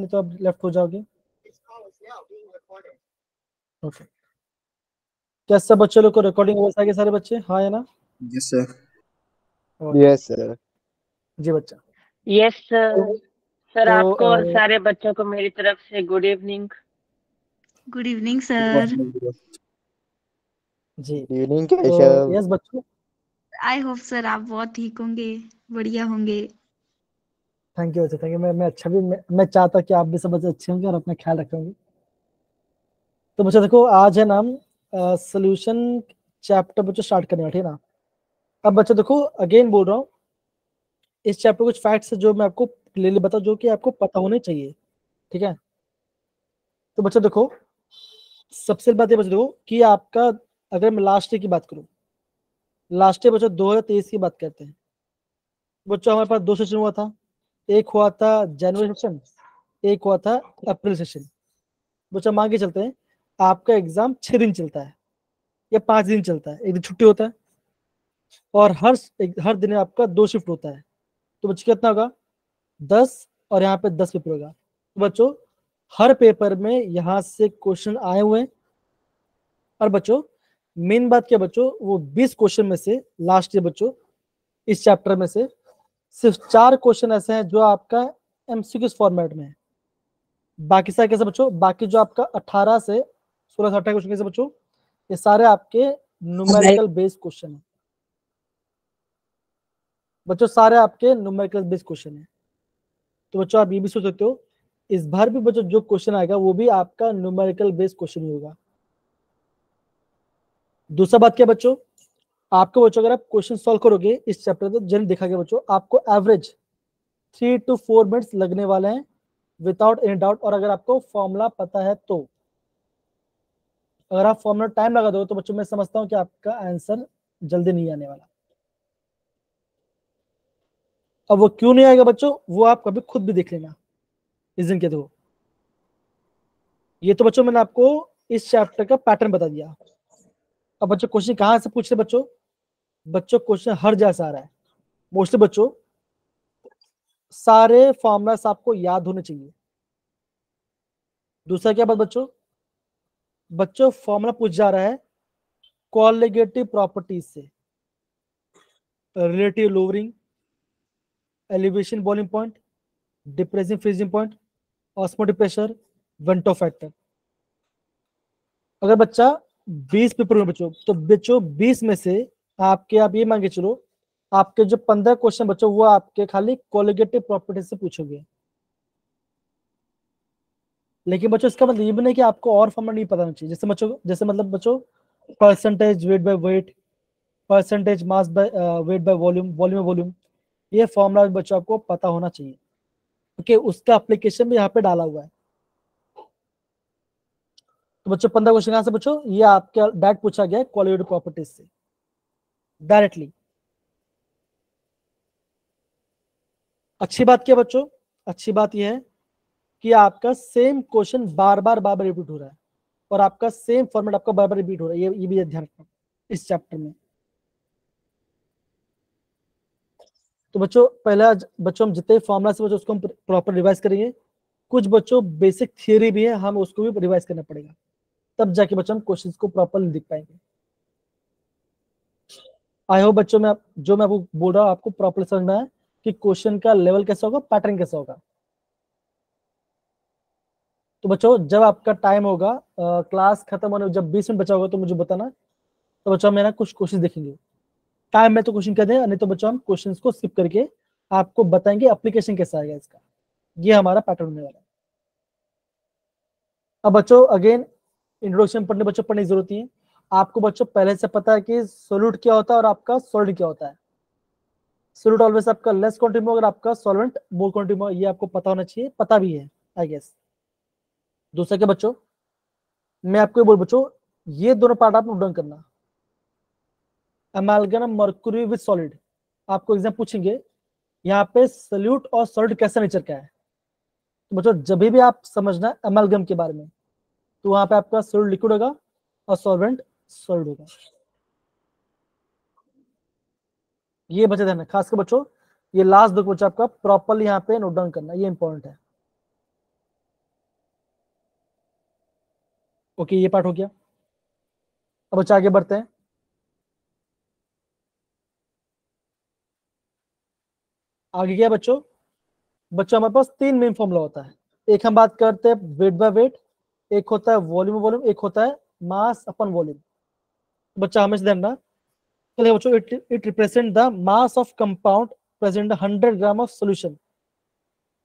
नहीं तो आप लेफ्ट हो जाओगे। ओके, क्या सब बच्चे लोग को रिकॉर्डिंग अवस्था के सारे बच्चे हाँ है ना? Yes sir. Okay, yes sir. जी बच्चा। Yes sir. सर तो, आपको और सारे बच्चों को मेरी तरफ से good evening. Good evening sir. जी गुड इवनिंग तो केशव। यस बच्चों, आई होप सर आप बहुत ठीक होंगे, बढ़िया होंगे। थैंक यू बच्चा, थैंक यू। मैं अच्छा भी मैं चाहता कि आप भी सब बच्चे अच्छे होंगे और अपना ख्याल रखेंगे। तो बच्चा देखो, आज है नाम सोल्यूशन चैप्टर बच्चों स्टार्ट करने वाले, ठीक है ना? अब बच्चा देखो, अगेन बोल रहा हूँ, इस चैप्टर कुछ फैक्ट्स जो मैं आपको क्लियरली बताऊं जो कि आपको पता होने चाहिए, ठीक है? तो बच्चा देखो, सबसे बात ये बच्चा देखो कि आपका, अगर मैं लास्ट ईयर की बात करूं, लास्ट ईयर बच्चों 2023 की बात करते हैं बच्चों, हमारे पास 2 सेशन हुआ था। एक हुआ था जनवरी सेशन, एक हुआ था अप्रैल सेशन। बच्चों मान के चलते हैं आपका एग्जाम 6 दिन चलता है या 5 दिन चलता है, एक दिन छुट्टी होता है, और हर दिन आपका 2 शिफ्ट होता है। तो बच्चों कितना होगा? 10, और यहाँ पे 10 पेपर होगा। तो बच्चों हर पेपर में यहाँ से क्वेश्चन आए हुए हैं, और बच्चों मेन बात क्या बच्चों, वो 20 क्वेश्चन में से लास्ट ईयर बच्चों इस चैप्टर में से सिर्फ 4 क्वेश्चन ऐसे हैं जो आपका एमसीक्यू फॉर्मेट में है। बाकी सारे कैसे बच्चों, बाकी जो आपका 18 से 16 से 18 क्वेश्चन कैसे बच्चों, ये सारे आपके न्यूमेरिकल बेस्ड क्वेश्चन है बच्चों, सारे आपके न्यूमेरिकल बेस्ड क्वेश्चन है। तो बच्चों आप ये भी सोच सकते हो, इस बार भी बच्चों जो क्वेश्चन आएगा वो भी आपका न्यूमेरिकल बेस्ड क्वेश्चन ही होगा। दूसरा बात क्या बच्चों, आपको बच्चों अगर आप क्वेश्चन सॉल्व करोगे इस चैप्टर तो जल्द देखा गया बच्चों, आपको एवरेज 3 to 4 मिनट्स लगने वाले हैं विदाउट एनी डाउट। और अगर आपको फॉर्मूला पता है तो, अगर आप फॉर्मूला टाइम लगा दो तो बच्चों मैं समझता हूं कि आपका आंसर जल्दी नहीं आने वाला। अब वो क्यों नहीं आएगा बच्चों, वो आप कभी खुद भी देख लेना इस दिन के। तो ये तो बच्चों मैंने आपको इस चैप्टर का पैटर्न बता दिया। अब बच्चों क्वेश्चन कहां से पूछ रहे बच्चों, बच्चों क्वेश्चन हर जगह से आ रहा है मोस्टली बच्चों। सारे फॉर्मूलास आपको याद होने चाहिए। दूसरा क्या बात बच्चों, बच्चों फॉर्मूला पूछ जा रहा है कॉलिगेटिव प्रॉपर्टीज से, relative lowering, elevation boiling point, depressing freezing point, osmotic pressure, Vento factor. अगर बच्चा 20 पेपर में बच्चों, तो बच्चों 20 में से आपके, आप ये मान के चलो, आपके जो 15 क्वेश्चन बच्चों वो आपके खाली कॉलिगेटिव प्रॉपर्टीज से पूछोगे। लेकिन बच्चों इसका मतलब ये भी नहीं कि आपको और फॉर्मूला नहीं पता होना चाहिए। जैसे बच्चों, जैसे मतलब बच्चों percentage weight by weight, percentage mass by weight by volume, volume by volume, ये फॉर्मूला बच्चों आपको पता होना चाहिए क्योंकि उसका एप्लीकेशन भी यहाँ पे डाला हुआ है। तो बच्चों 15 क्वेश्चन कहां से बच्चों, ये आपके डायरेक्ट पूछा गया है क्वालिटेटिव प्रॉपर्टीज से डायरेक्टली। अच्छी बात क्या बच्चों, अच्छी बात यह है कि आपका सेम क्वेश्चन बार बार रिपीट हो रहा है और आपका सेम फॉर्मेट आपका बार बार रिपीट हो रहा है, ये भी ध्यान रखना इस चैप्टर में। तो बच्चों पहला बच्चों हम जितने फॉर्मुला से बच्चों उसको हम प्रॉपर रिवाइज करेंगे। कुछ बच्चों बेसिक थियरी भी है, हम उसको भी रिवाइज करना पड़ेगा, तब जाके बच्चों हम क्वेश्चन को प्रॉपरली लिख पाएंगे। आई होप बच्चों में जो मैं आपको बोल रहा हूँ आपको प्रॉपरली समझ में आया कि क्वेश्चन का लेवल कैसा होगा, पैटर्न कैसा होगा। तो बच्चों जब आपका टाइम होगा क्लास खत्म होने, जब 20 मिनट बचा होगा तो मुझे बताना। तो बच्चों हम कुछ क्वेश्चन देखेंगे, टाइम में तो क्वेश्चन कर दें, नहीं तो बच्चों हम क्वेश्चन को स्किप करके आपको बताएंगे एप्लीकेशन कैसा आएगा इसका। ये हमारा पैटर्न होने वाला है। अब बच्चों अगेन इंट्रोडक्शन पढ़ने बच्चों पढ़ने की जरूरत नहीं है। आपको बच्चों पहले से पता है कि सोल्यूट क्या होता है और आपका सॉल्वेंट क्या होता है। सोल्यूट ऑलवेज आपका लेस क्वांटिटी में, अगर आपका सॉल्वेंट मोर क्वांटिटी में, ये आपको पता होना चाहिए, पता भी है आई गेस। दूसरा क्या बच्चों, मैं आपको बोल बच्चों, ये दोनों पार्ट आप नोट डाउन करना। अमेल्गम मर्क्यूरी विद सॉलिड, आपको एग्जाम पूछेंगे यहाँ पे सोल्यूट और सॉलिड कैसा नेचर का है। तो बच्चों जब भी आप समझना अमेल्गम के बारे में, तो वहां पे आपका सोल्यूट लिक्विड होगा और सॉल्वेंट सॉलिड होगा। ये बच्चे ध्यान, खासकर बच्चों ये लास्ट दो बच्चों आपका प्रॉपरली यहाँ पे नोट डाउन करना, ये इंपॉर्टेंट है। ओके, ये पार्ट हो गया। अब बच्चा आगे बढ़ते हैं। आगे क्या बच्चों? बच्चों हमारे पास 3 मेन फॉर्मूला होता है। एक हम बात करते हैं वेट बाय वेट, एक होता है वॉल्यूम वॉल्यूम, एक होता है मास अपन वॉल्यूम। बच्चा हमेशा ध्यान रखना, चलिए बच्चों, it represent the mass of compound present 100 gram of solution.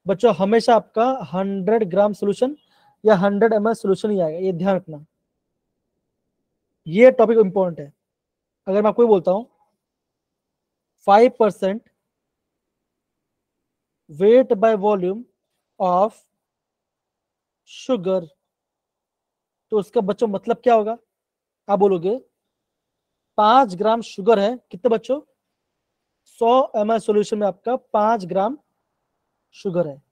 बच्चों हमेशा आपका 100 ग्राम सोल्यूशन या 100 ml सोल्यूशन ही आएगा, ये ध्यान रखना। ये टॉपिक इंपॉर्टेंट है। अगर मैं आपको ये बोलता हूं 5% weight by volume of sugar, तो उसका बच्चों मतलब क्या होगा? आप बोलोगे 5 ग्राम शुगर है, कितने बच्चों? 100 ml सॉल्यूशन में आपका 5 ग्राम शुगर है।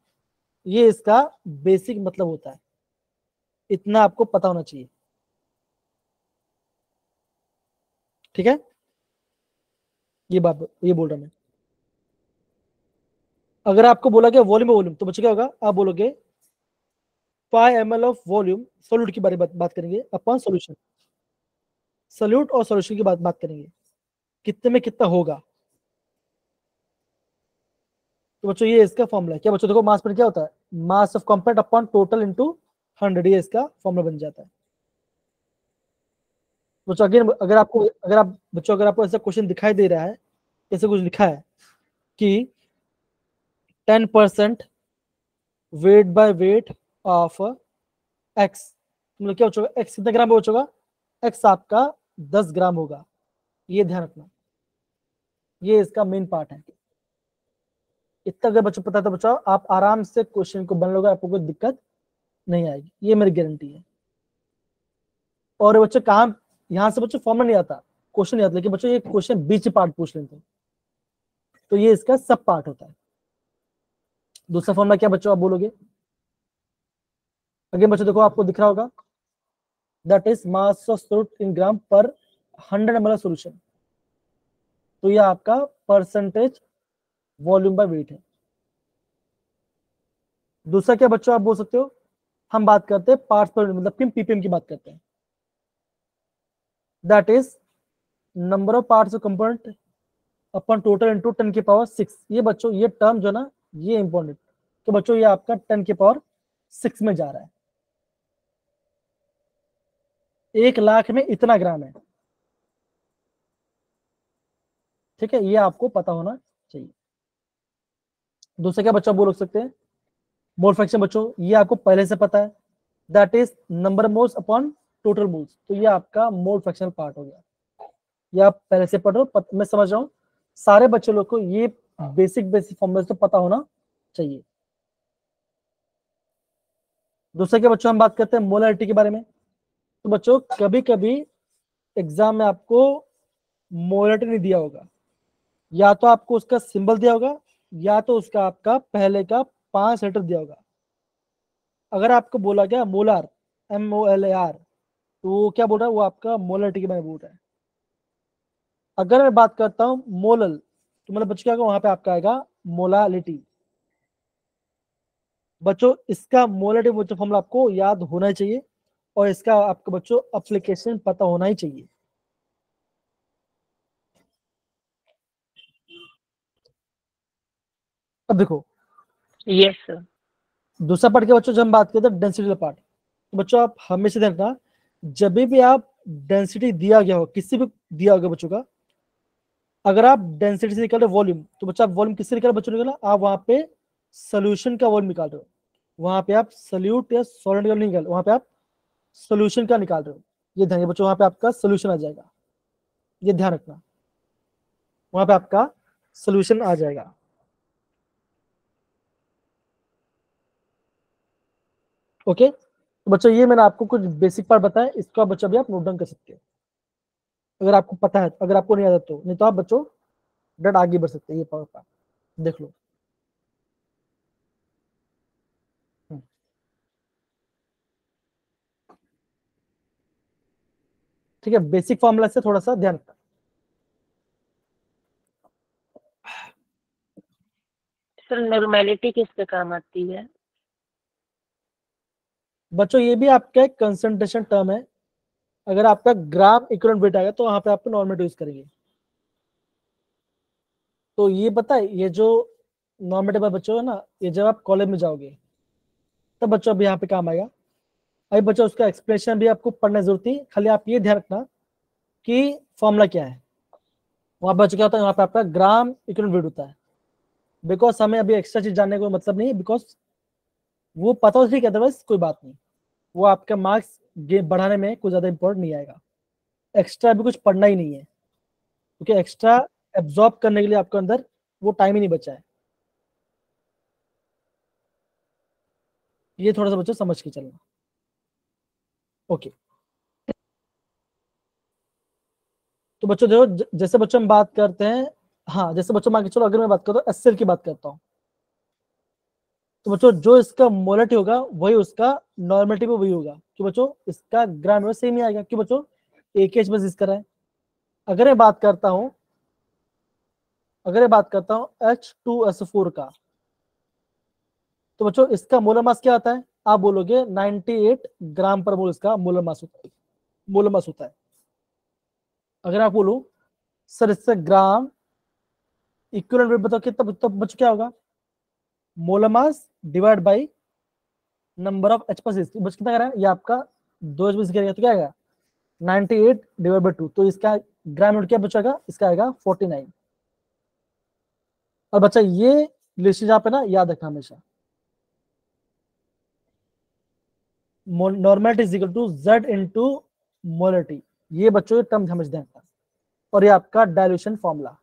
ये इसका बेसिक मतलब होता है, इतना आपको पता होना चाहिए। ठीक है, ये बात ये बोल रहा मैं। अगर आपको बोला गया वॉल्यूम वॉल्यूम, तो बच्चों क्या होगा? आप बोलोगे 5 ml ऑफ वॉल्यूम, सोल्यूट की बात करेंगे अपन, सोल्यूशन, सोल्यूट और सोल्यूशन की बात करेंगे, कितने में कितना होगा। तो बच्चों ये इसका फॉर्मूला है। क्या बच्चों देखो, मास पर क्या होता है? Mass of compound upon total into 100, ये इसका फॉर्मूला बन जाता है। बच्चों अगेन, अगर आपको ऐसा क्वेश्चन दिखाई दे रहा है, जैसे कुछ लिखा है कि 10% weight by weight of x, मतलब क्या हो? एक्स कितने ग्राम हो चुका? एक्स आपका 10 ग्राम होगा, ये ध्यान रखना। ये इसका मेन पार्ट है। इतना अगर बच्चों पता है तो बच्चों आप आराम से क्वेश्चन को बन लोगे, आपको कोई दिक्कत नहीं आएगी, ये मेरी गारंटी है। और बच्चों कहाँ, यहाँ से बच्चों फॉर्मूला नहीं आता, क्वेश्चन नहीं आता, लेकिन बच्चों ये क्वेश्चन बीच पार्ट पूछ लेते हैं, तो ये इसका सब पार्ट होता है। दूसरा फॉर्मूला क्या बच्चों आप बोलोगे? अगेन बच्चों देखो, आपको दिख रहा होगा, that is mass of solute in gram पर 100 ml सॉल्यूशन। तो ये आपका परसेंटेज वॉल्यूम बाय वेट है। दूसरा क्या बच्चों आप बोल सकते हो? हम बात करते हैं पार्ट्स पर, मतलब कि पीपीएम की बात करते हैं, that is number of parts of component upon total into 10 की पावर 6। ये बच्चों ये टर्म जो ना, ये इंपॉर्टेंट, तो बच्चों ये आपका 10 की पावर 6 में जा रहा है। 1 लाख में इतना ग्राम है। ठीक है, ये आपको पता होना चाहिए। दूसरा क्या बच्चों बोल सकते हैं? मोल फ्रैक्शन बच्चों, ये आपको पहले से पता है, that is number moles upon total moles. तो ये आपका मोल फ्रैक्शन पार्ट हो गया, ये आप पहले से पढ़ रहे हो, मैं समझ रहा हूँ। सारे बच्चों लोग को ये बेसिक फॉर्मूले तो पता होना चाहिए। दूसरा क्या बच्चों हम बात करते हैं मोलारिटी के बारे में। तो बच्चों कभी कभी एग्जाम में आपको मोलारिटी नहीं दिया होगा, या तो आपको उसका सिंबल दिया होगा, या तो उसका आपका पहले का 5 लेटर दिया होगा। अगर आपको बोला गया मोलार, MOLAR, तो वो क्या बोल रहा है? वो आपका मोलारिटी के बारे में बोल रहा है। अगर मैं बात करता हूँ मोलल, तो मतलब बच्चों क्या होगा? वहां पे आपका आएगा मोलालिटी। बच्चों इसका मोलारिटी बच्चों फॉर्मूला आपको याद होना ही चाहिए, और इसका आपको बच्चों एप्लीकेशन पता होना ही चाहिए। अब देखो, Yes, sir. दूसरा पार्ट के बच्चों जब हम बात करते हैं डेंसिटी पार्ट, तो बच्चों आप हमेशा ध्यान रखना, जब भी आप डेंसिटी दिया गया हो, किसी भी दिया होगा बच्चों का, अगर आप डेंसिटी से निकाल रहे वॉल्यूम, तो बच्चा आप वॉल्यूम किससे निकाल बच्चों निकाला? आप वहां पे सोल्यूशन का वॉल्यूम निकाल रहे हो, वहां पे आप सोल्यूट या सॉलिड का नहीं निकाल, वहां पे आप सोल्यूशन का निकाल रहे हो। ये ध्यान बच्चों, वहां पे आपका सोल्यूशन आ जाएगा, ये ध्यान रखना, वहां पे आपका सोल्यूशन आ जाएगा। ओके, तो बच्चों ये मैंने आपको कुछ बेसिक पार्ट बताया, इसका बच्चा भी आप नोट डाउन कर सकते हो, अगर आपको पता है, अगर आपको नहीं आता तो, नहीं तो आप बच्चों डट आगे बढ़ सकते हैं। ये पार्ट देख लो। हम्म, ठीक है, बेसिक फॉर्मूला से थोड़ा सा ध्यान रखना। सर नॉर्मेलिटी किस पे काम आती है? बच्चों ये भी आपका एक कंसंट्रेशन टर्म है। अगर आपका ग्राम इक्विवेलेंट वेट आएगा तो वहां पे आपको नॉर्मेट यूज करेंगे। तो ये पता है, ये जो नॉर्मेटिव बच्चों है ना, ये जब आप कॉलेज में जाओगे तब बच्चों अब यहाँ पे काम आएगा। अभी बच्चों उसका एक्सप्लेनेशन भी आपको पढ़ने की जरूरत थी, खाली आप ये ध्यान रखना कि फॉर्मूला क्या है। वहां बच्चों क्या होता है, वहां पे आपका ग्राम इक्विवेलेंट वेट होता है। बिकॉज हमें अभी एक्स्ट्रा चीज जानने का मतलब नहीं है, बिकॉज वो पता हो ठीक है, अदरवाइज कोई बात नहीं। वो आपका मार्क्स बढ़ाने में कुछ ज्यादा इंपॉर्टेंट नहीं आएगा। एक्स्ट्रा भी कुछ पढ़ना ही नहीं है, क्योंकि एक्स्ट्रा एब्जॉर्ब करने के लिए आपके अंदर वो टाइम ही नहीं बचा है। ये थोड़ा सा बच्चों समझ के चलना। ओके, तो बच्चों देखो जैसे बच्चों हम बात करते हैं, हाँ जैसे बच्चों मान के चलो अगर मैं बात करता हूँ एचसीएल की बात करता हूँ, तो बच्चों जो इसका मोलरिटी होगा वही उसका नॉर्मेलिटी भी वही होगा। क्यों बच्चों, इसका ग्राम में सेम ही आएगा। क्यों बच्चों, एक एच बस इसका है। अगर मैं बात करता हूँ H2SO4 का, तो बच्चों इसका मोलर मास क्या आता है, आप बोलोगे 98 ग्राम पर मोल इसका मोलर मास होता है। मोलर मास होता है। अगर आप बोलो सर इससे ग्राम इक्विवेलेंट वेट बताओ कितना, तो बच्चों क्या होगा, molar mass divide by number of H पर बच कितना कर रहा है, ये आपका 2 एच करेगा तो क्या आएगा 98 डिवाइड बाय 2। तो इसका ग्राम यूनिट क्या बचेगा, इसका आएगा 49। और बच्चा ये लिस्ट यहाँ पे ना याद रखना हमेशा, normality is equal to Z into molarity. ये बच्चों ये टर्म समझ दें। और ये आपका dilution formula,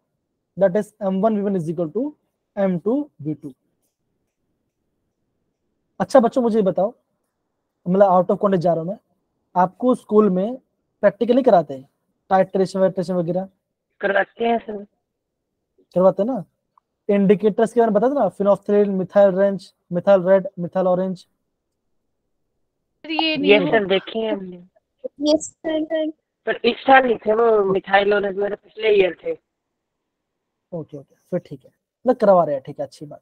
that is M1V1 is equal to M2V2। अच्छा बच्चों मुझे बताओ, मतलब आउट ऑफ कॉन्टेक्स्ट जा रहा हूं मैं, आपको स्कूल में प्रैक्टिकली कराते हैं टाइट्रेशन वाइट्रेशन वगैरह करवाते हैं सर। करवाते हैं ना? इंडिकेटर्स के बारे में बता दो ना, phenolphthalein, methyl range, methyl red, methyl orange. ये नहीं ये हो सर देखे हैं हमने, यस सर। पर इस साल नहीं थे वो मिथाइल और मेरे पिछले ईयर थे। ओके ओके, फिर ठीक है, मतलब करवा रहे हैं, ठीक है, अच्छी बात।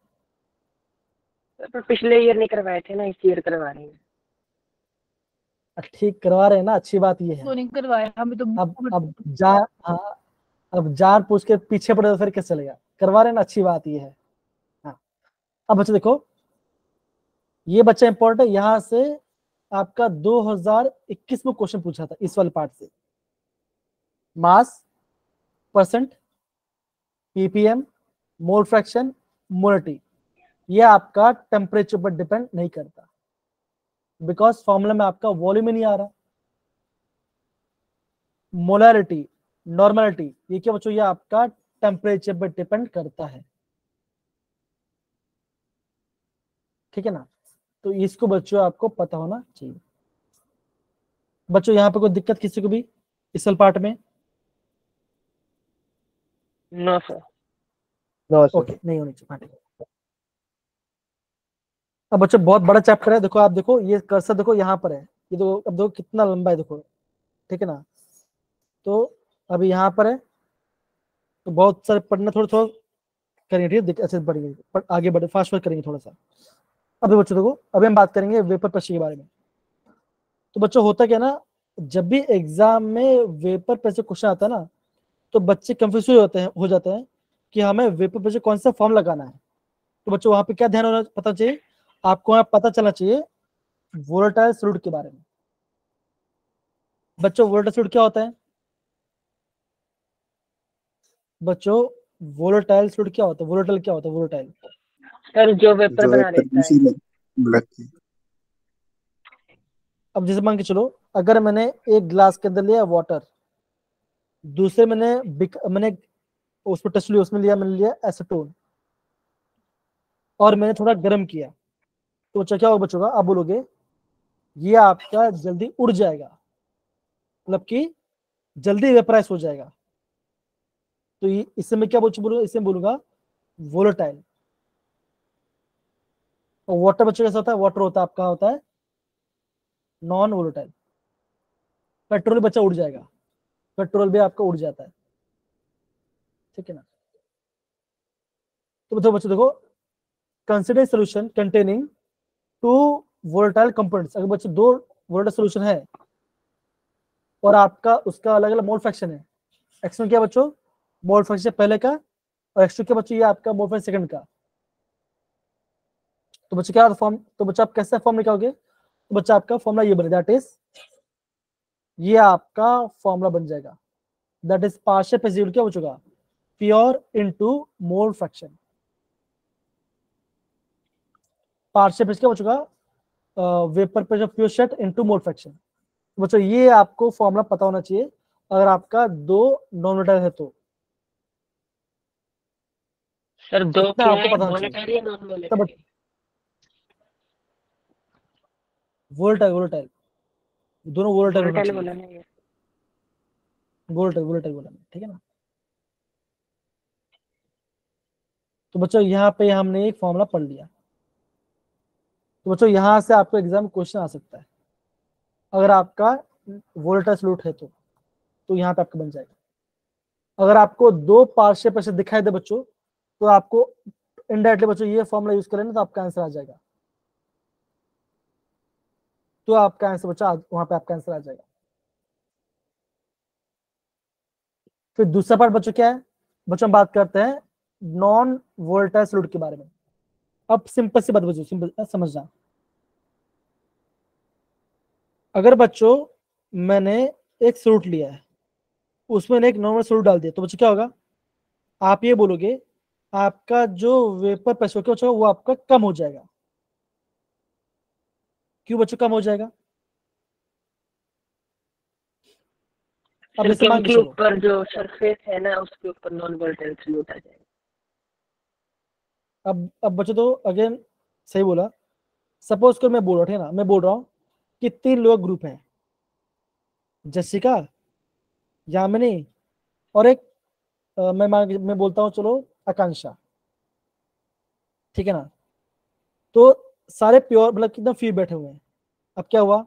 पर पिछले ईयर नहीं करवाए थे ना, इस ईयर करवा रहे हैं। ठीक करवा रहे हैं ना, अच्छी बात ये है। तो नहीं करवाया हमें तो। अब जा, हाँ, अब जान पूछ के पीछे पड़े तो फिर कैसे चलेगा, करवा रहे हैं ना, अच्छी बात ये है। हाँ, अब बच्चे देखो, ये बच्चा इंपॉर्टेंट है, यहाँ से आपका 2021 में क्वेश्चन पूछा था इस वाले पार्ट से। Mass, percent, ppm, mole fraction, molarity, ये आपका टेम्परेचर पर डिपेंड नहीं करता, बिकॉज फॉर्मूला में आपका वॉल्यूम ही नहीं आ रहा। मोलरिटी, नॉर्मलिटी, ये क्या बच्चों, ये आपका टेम्परेचर पर डिपेंड करता है। ठीक है ना? तो इसको बच्चों आपको पता होना चाहिए। बच्चों यहाँ पे कोई दिक्कत किसी को भी इस वाले पार्ट में? No sir. ओके, नहीं होनी चाहिए, हाँ, ठीक है। अब बच्चों बहुत बड़ा चैप्टर है, देखो आप देखो ये कर्सर देखो यहाँ पर है, ये देखो, अब देखो कितना लंबा है, देखो, ठीक है ना? तो अभी यहाँ पर है, तो बहुत सारे पढ़ना, थोड़ा थोड़ा करेंगे, ठीक है, अच्छे से पढ़ेंगे, आगे बढ़े, फास्ट फास्ट करेंगे थोड़ा सा। अब देखो बच्चों देखो, अभी हम बात करेंगे वेपर प्रेशर के बारे में। तो बच्चों होता क्या ना, जब भी एग्जाम में वेपर प्रेशर क्वेश्चन आता है ना, तो बच्चे कंफ्यूज हो जाते हैं कि हमें वेपर प्रेशर कौन सा फॉर्म लगाना है। तो बच्चों वहां पे क्या ध्यान होना पता चाहिए आपको, वहां पता चलना चाहिए वोलेटाइल सॉल्यूट के बारे में। बच्चों वोलेटाइल सॉल्यूट क्या होता है? बच्चों वोलेटाइल सॉल्यूट क्या होता है? वोलेटाइल क्या होता है? वोलेटाइल सर जो पेपर जो बना एक देता है। ब्लैक। अब जैसे मान के चलो, अगर मैंने एक ग्लास के अंदर लिया वाटर, दूसरे मैंने उसमें टेस्ट लिया, उसमें लिया मैंने लिया एसीटोन, और मैंने थोड़ा गर्म किया, तो बच्चा क्या होगा, बच्चों का आप बोलोगे ये आपका जल्दी उड़ जाएगा, मतलब कि जल्दी वेपराइज हो जाएगा। तो इससे मैं क्या बोलूंगा, इससे बोलूंगा वोलेटाइल। और वाटर बच्चों कैसा होता है, वाटर होता है आपका होता है नॉन वोलेटाइल। पेट्रोल बच्चा उड़ जाएगा, पेट्रोल भी आपका उड़ जाता है, ठीक है ना? तो बच्चों देखो, consider solution containing 2 volatile components, अगर बच्चों दो वोलेटाइल सॉल्यूशन है और आपका उसका अलग अलग मोल फ्रैक्शन है, x1 क्या बच्चों मोल फ्रैक्शन पहले का और x2 क्या बच्चों ये आपका मोल फ्रैक्शन सेकंड का, तो बच्चों क्या फॉर्म, तो बच्चा आप कैसे फॉर्म निकालोगे, तो बच्चा आपका फॉर्मूला ये बनेगा, दैट इज ये आपका फॉर्मूला बन जाएगा, दैट इज पार्शियल प्रेसिड्यूल क्या बचेगा pure into mole fraction, partial press क्या बचेगा वेपर प्रेशर प्योर शेट इनटू मोल फ्रैक्शन। बच्चों ये आपको फॉर्मूला पता होना चाहिए अगर आपका दो नॉन वोलेटाइल है तो, सर दो इतना क्या आपको है, पता होना चाहिए। वोलेटाइल या नॉन तब वोलेटाइल? वोलेटाइल वोलेटाइल दोनों वोलेटाइल होना वोलेटाइल चाहिए, बोला ना ये। वोलेटाइल वोलेटाइल बोला, ठीक है ना। तो बच्चों यहाँ पे हमने एक फॉर्मूला पढ़ लिया, तो बच्चों यहाँ से आपको एग्जाम क्वेश्चन आ सकता है अगर आपका वोलेटाइल सॉल्यूट है तो यहाँ पे आपका बन जाएगा। अगर आपको दो पार्शियल प्रेशर दिखाई दे बच्चों तो आपको इनडायरेक्टली बच्चों ये फॉर्मूला यूज करें तो आपका आंसर आ जाएगा, तो आपका आंसर बच्चा वहां पे आपका आंसर आ जाएगा। फिर दूसरा पार्ट बच्चों क्या है, बच्चों हम बात करते हैं नॉन वोलेटाइल सॉल्यूट के बारे में। अब सिंपल सी बात बच्चों, सिंपल समझना, अगर बच्चों मैंने एक सॉल्यूट लिया है उसमें एक नॉर्मल सॉल्यूट डाल दिया तो बच्चों क्या होगा, आप ये बोलोगे आपका जो वेपर प्रेशर क्या बच्चों वो आपका कम हो जाएगा। क्यों बच्चों कम हो जाएगा, अब सर जैसे मान के क्योंकि चलो, ऊपर जो सरफेस है ना उसके ऊपर नॉन वोलेटाइल सॉल्यूट आ जाएगा। अब बच्चों तो अगेन सही बोला, सपोज कर मैं बोल रहा, ठीक है ना, मैं बोल रहा हूँ कि 3 लोग ग्रुप है, जसिका, यामिनी और एक मैं बोलता हूँ चलो आकांक्षा, ठीक है ना। तो सारे प्योर मतलब कितना फ्री बैठे हुए हैं, अब क्या हुआ,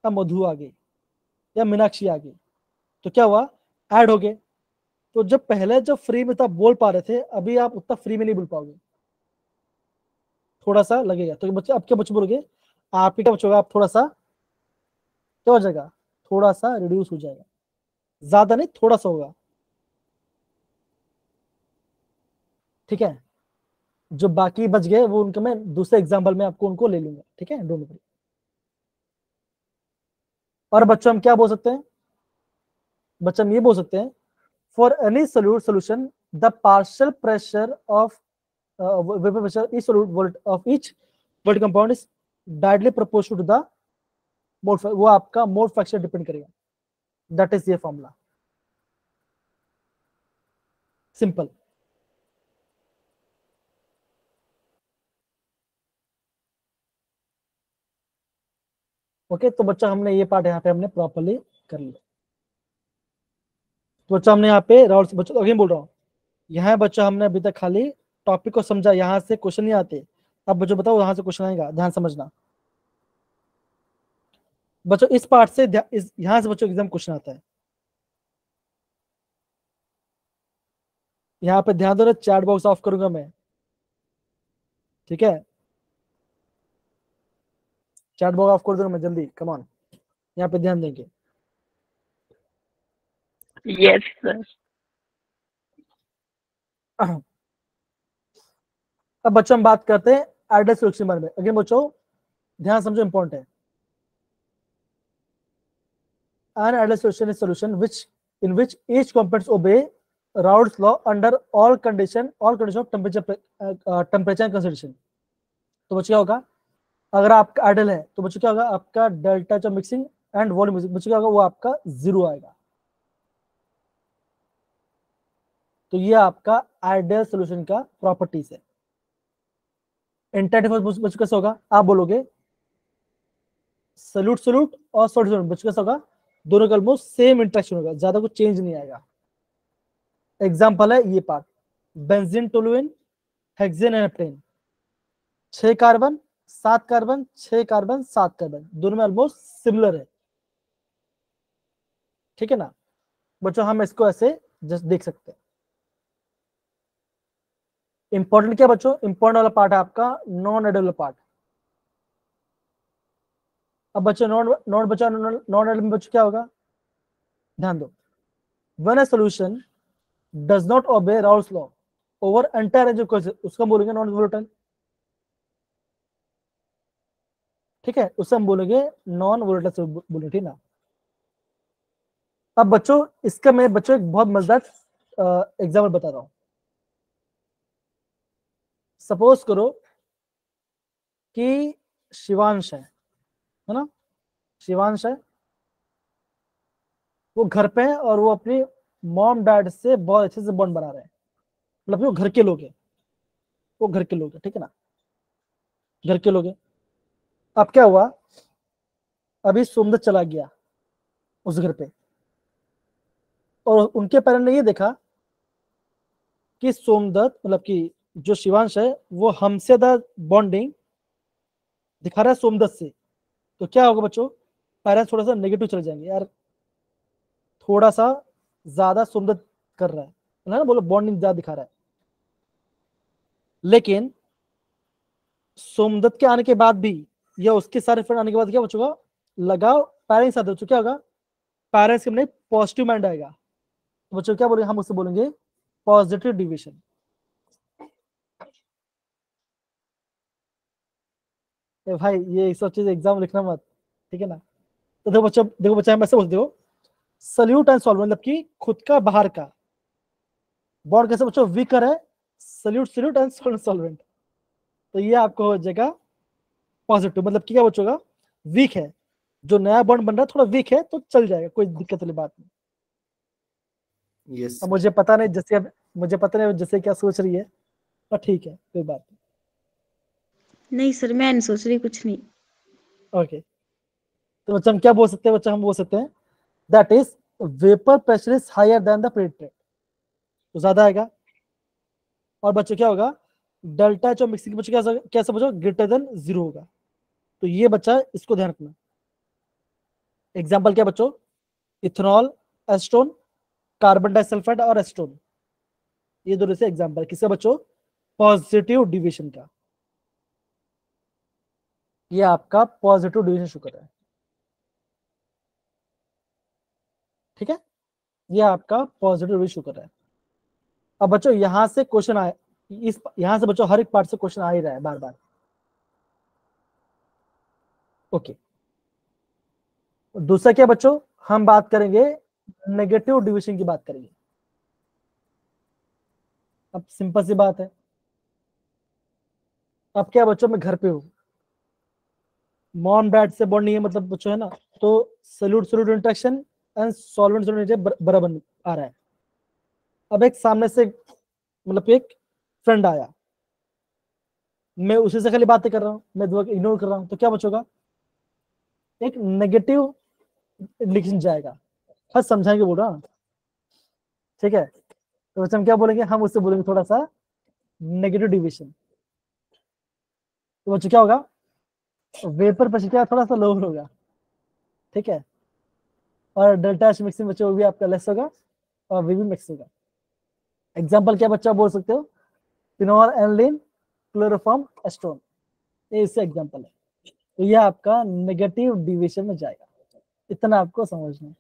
अब मधु आ गई या मीनाक्षी आ गई, तो क्या हुआ ऐड हो गए, तो जब पहले जब फ्री में तब बोल पा रहे थे अभी आप उतना फ्री में नहीं बोल पाओगे, थोड़ा सा लगेगा, तो बच्चे अब क्या बच्चे बोलोगे, आप ही क्या बच्चे होगा, आप थोड़ा सा क्या हो जाएगा, थोड़ा सा रिड्यूस हो जाएगा, ज्यादा नहीं थोड़ा सा होगा, ठीक है। जो बाकी बच गए वो उनके मैं दूसरे एग्जाम्पल में आपको उनको ले लूंगा, ठीक है, डोंट वरी। और बच्चों हम क्या बोल सकते हैं, बच्चों हम ये बोल सकते हैं for any solution the partial pressure of vapour pressure is solute of each volt compound is directly proportional to the mole, वो आपका मोल फ्रैक्शन डिपेंड करेगा, दैट इज ये फॉर्मूला, सिंपल। ओके तो बच्चा हमने ये पार्ट यहाँ पे हमने प्रॉपर्ली कर लिया, तो बच्चा हमने यहाँ पे राउंड बच्चों अगेन बोल रहा हूँ, यहाँ बच्चा हमने अभी तक खाली टॉपिक को समझा, यहाँ से क्वेश्चन नहीं आते, अब बच्चों बताओ यहाँ से क्वेश्चन आएगा, ध्यान समझना बच्चों, इस पार्ट से यहाँ से बच्चों एग्जाम क्वेश्चन आता है, यहाँ पे ध्यान दो ना, चैट बॉक्स ऑफ करूंगा मैं, ठीक है, चैट बॉक्स ऑफ कर दूंगा मैं जल्दी, कम ऑन, यहाँ पे ध्यान देंगे। Yes sir. अब बच्चों हम बात करते हैं आइडियल सॉल्यूशन के बारे में, अगेन बच्चों ध्यान समझो इंपॉर्टेंट है, an ideal solution is solution which in which each components obey Raoult's law under all condition of temperature and consideration। तो बच्चों क्या होगा, अगर आपका आइडियल है तो बच्चों क्या होगा, आपका डेल्टा जो मिक्सिंग एंड वॉल्यूम बच्चों क्या होगा, वो आपका 0 आएगा, तो ये आपका आइडियल सोल्यूशन का प्रॉपर्टीज है। इंटेंसिव बच्चों कैसे होगा, आप बोलोगे सॉल्यूट सॉल्यूट और सॉल्ट सॉल्यूट बच्चों कैसा होगा, दोनों का ऑलमोस्ट सेम इंटरेक्शन होगा, ज्यादा कुछ चेंज नहीं आएगा। एग्जाम्पल है ये part, benzene toluene hexane and heptane, 6 carbon 7 carbon 6 carbon 7 carbon, दोनों में ऑलमोस्ट सिमिलर है, ठीक है ना। बच्चों हम इसको ऐसे जस्ट देख सकते हैं। इंपॉर्टेंट क्या बच्चों, इंपॉर्टेंट वाला पार्ट है आपका नॉन आइडियल पार्ट, अब बच्चों नॉन बचा, नॉन एलिमेंट बच्चों क्या होगा, ध्यान दो, when a solution does not obey Raoult's law over entire range of cases, उसका बोलेंगे नॉन वोलेटाइल। ठीक है, उससे हम बोलेंगे नॉन वोलेटाइल बोलेंगे, ठीक ना। अब बच्चों इसका मैं बच्चों एक बहुत मजेदार एग्जाम्पल बता रहा हूं। सपोज करो कि शिवांश है ना, शिवांश है, वो घर पे है और वो अपनी मॉम डैड से बहुत अच्छे से बॉन्ड बना रहे हैं, मतलब वो घर के लोग हैं, वो घर के लोग हैं, ठीक है ना, घर के लोग हैं। अब क्या हुआ, अभी सोमदत्त चला गया उस घर पे, और उनके पेरेंट ने ये देखा कि सोमदत्त मतलब कि जो शिवांश है वो हमसे ज्यादा बॉन्डिंग दिखा रहा है सोमदत्त से, तो क्या होगा बच्चों, पेरेंट्स थोड़ा सा नेगेटिव चले जाएंगे, यार थोड़ा सा ज्यादा सोमदत्त कर रहा है ना, बोलो बॉन्डिंग ज्यादा दिखा रहा है। लेकिन सोमदत्त के आने के बाद भी या उसके सारे फ्रेंड आने के बाद क्या बचेगा, लगाव पेरेंट्स साथ बच्चों क्या होगा, पेरेंट्स के अपने पॉजिटिव माइंड आएगा, तो बच्चों क्या बोलेंगे, हम उससे बोलेंगे पॉजिटिव डिविजन। भाई ये सब चीज एग्जाम लिखना मत, ठीक है ना। तो देखो बच्चा हम ऐसे बोलते हो, सल्यूट एंड सॉल्वेंट मतलब कि खुद का बाहर का बॉन्ड कैसे बच्चों वीकर है, सल्यूट सल्यूट एंड सॉल्वेंट, तो ये आपको हो जाएगा पॉजिटिव, मतलब कि क्या बच्चों का वीक है, जो नया बॉन्ड बन रहा है थोड़ा वीक है तो चल जाएगा, कोई दिक्कत वाली बात नहीं। यस अब मुझे पता नहीं जैसे, अब मुझे पता नहीं जैसे क्या सोच रही है, पर ठीक है कोई बात नहीं सर, मैं नहीं सोच रही कुछ नहीं। नहीं। ओके, तो बच्चा हम क्या बोल सकते हैं, बच्चा हम बोल सकते हैं that is vapour pressure is higher than the predicted, तो ज्यादा आएगा। और बच्चों क्या होगा, डेल्टा एच और मिक्सिंग बच्चों क्या समझो ग्रेटर देन 0 होगा, तो ये बच्चा इसको ध्यान रखना। एग्जाम्पल क्या बच्चों, इथेनॉल, एस्टोन, कार्बन डाइसल्फाइड और एस्टोन, ये दोनों से एग्जाम्पल किसका बच्चों, पॉजिटिव डिविजन का। ये आपका पॉजिटिव डिविजन शो कर रहा है, ठीक है, ये आपका पॉजिटिव डिविजन शो कर रहा है। अब बच्चों यहां से क्वेश्चन आए, इस यहां से बच्चों हर एक पार्ट से क्वेश्चन आ ही रहा है बार बार। ओके, दूसरा क्या बच्चों, हम बात करेंगे नेगेटिव डिविजन की बात करेंगे। अब सिंपल सी बात है, अब क्या बच्चों मैं घर पे हूँ, मॉम डैड से बॉन्ड नहीं है मतलब बच्चों है ना, तो solute solute interaction and solvent solvent बराबर आ रहा है। अब एक सामने से मतलब एक फ्रेंड आया, मैं उसी से खाली बातें कर रहा हूँ, मैं दो इग्नोर कर रहा हूँ, तो क्या बचोगा, एक नेगेटिव लिखन जाएगा। हर समझाएंगे बोल रहा हूँ, ठीक है, तो बच्चे हम क्या बोलेंगे, हम उससे बोलेंगे थोड़ा सा नेगेटिव डिविजन, तो बच्चों क्या होगा, वेपर पर क्या थोड़ा सा लोअर होगा, ठीक है, और डेल्टा एच मिक्सिंग बच्चों वो भी आपका लेस होगा और वी भी मिक्स होगा। एग्जाम्पल क्या बच्चा बोल सकते हो, फिनोल एनलिन क्लोरोफॉर्म एस्टोन, ये इससे एग्जाम्पल है, तो ये आपका नेगेटिव डिविजन में जाएगा, इतना आपको समझना है।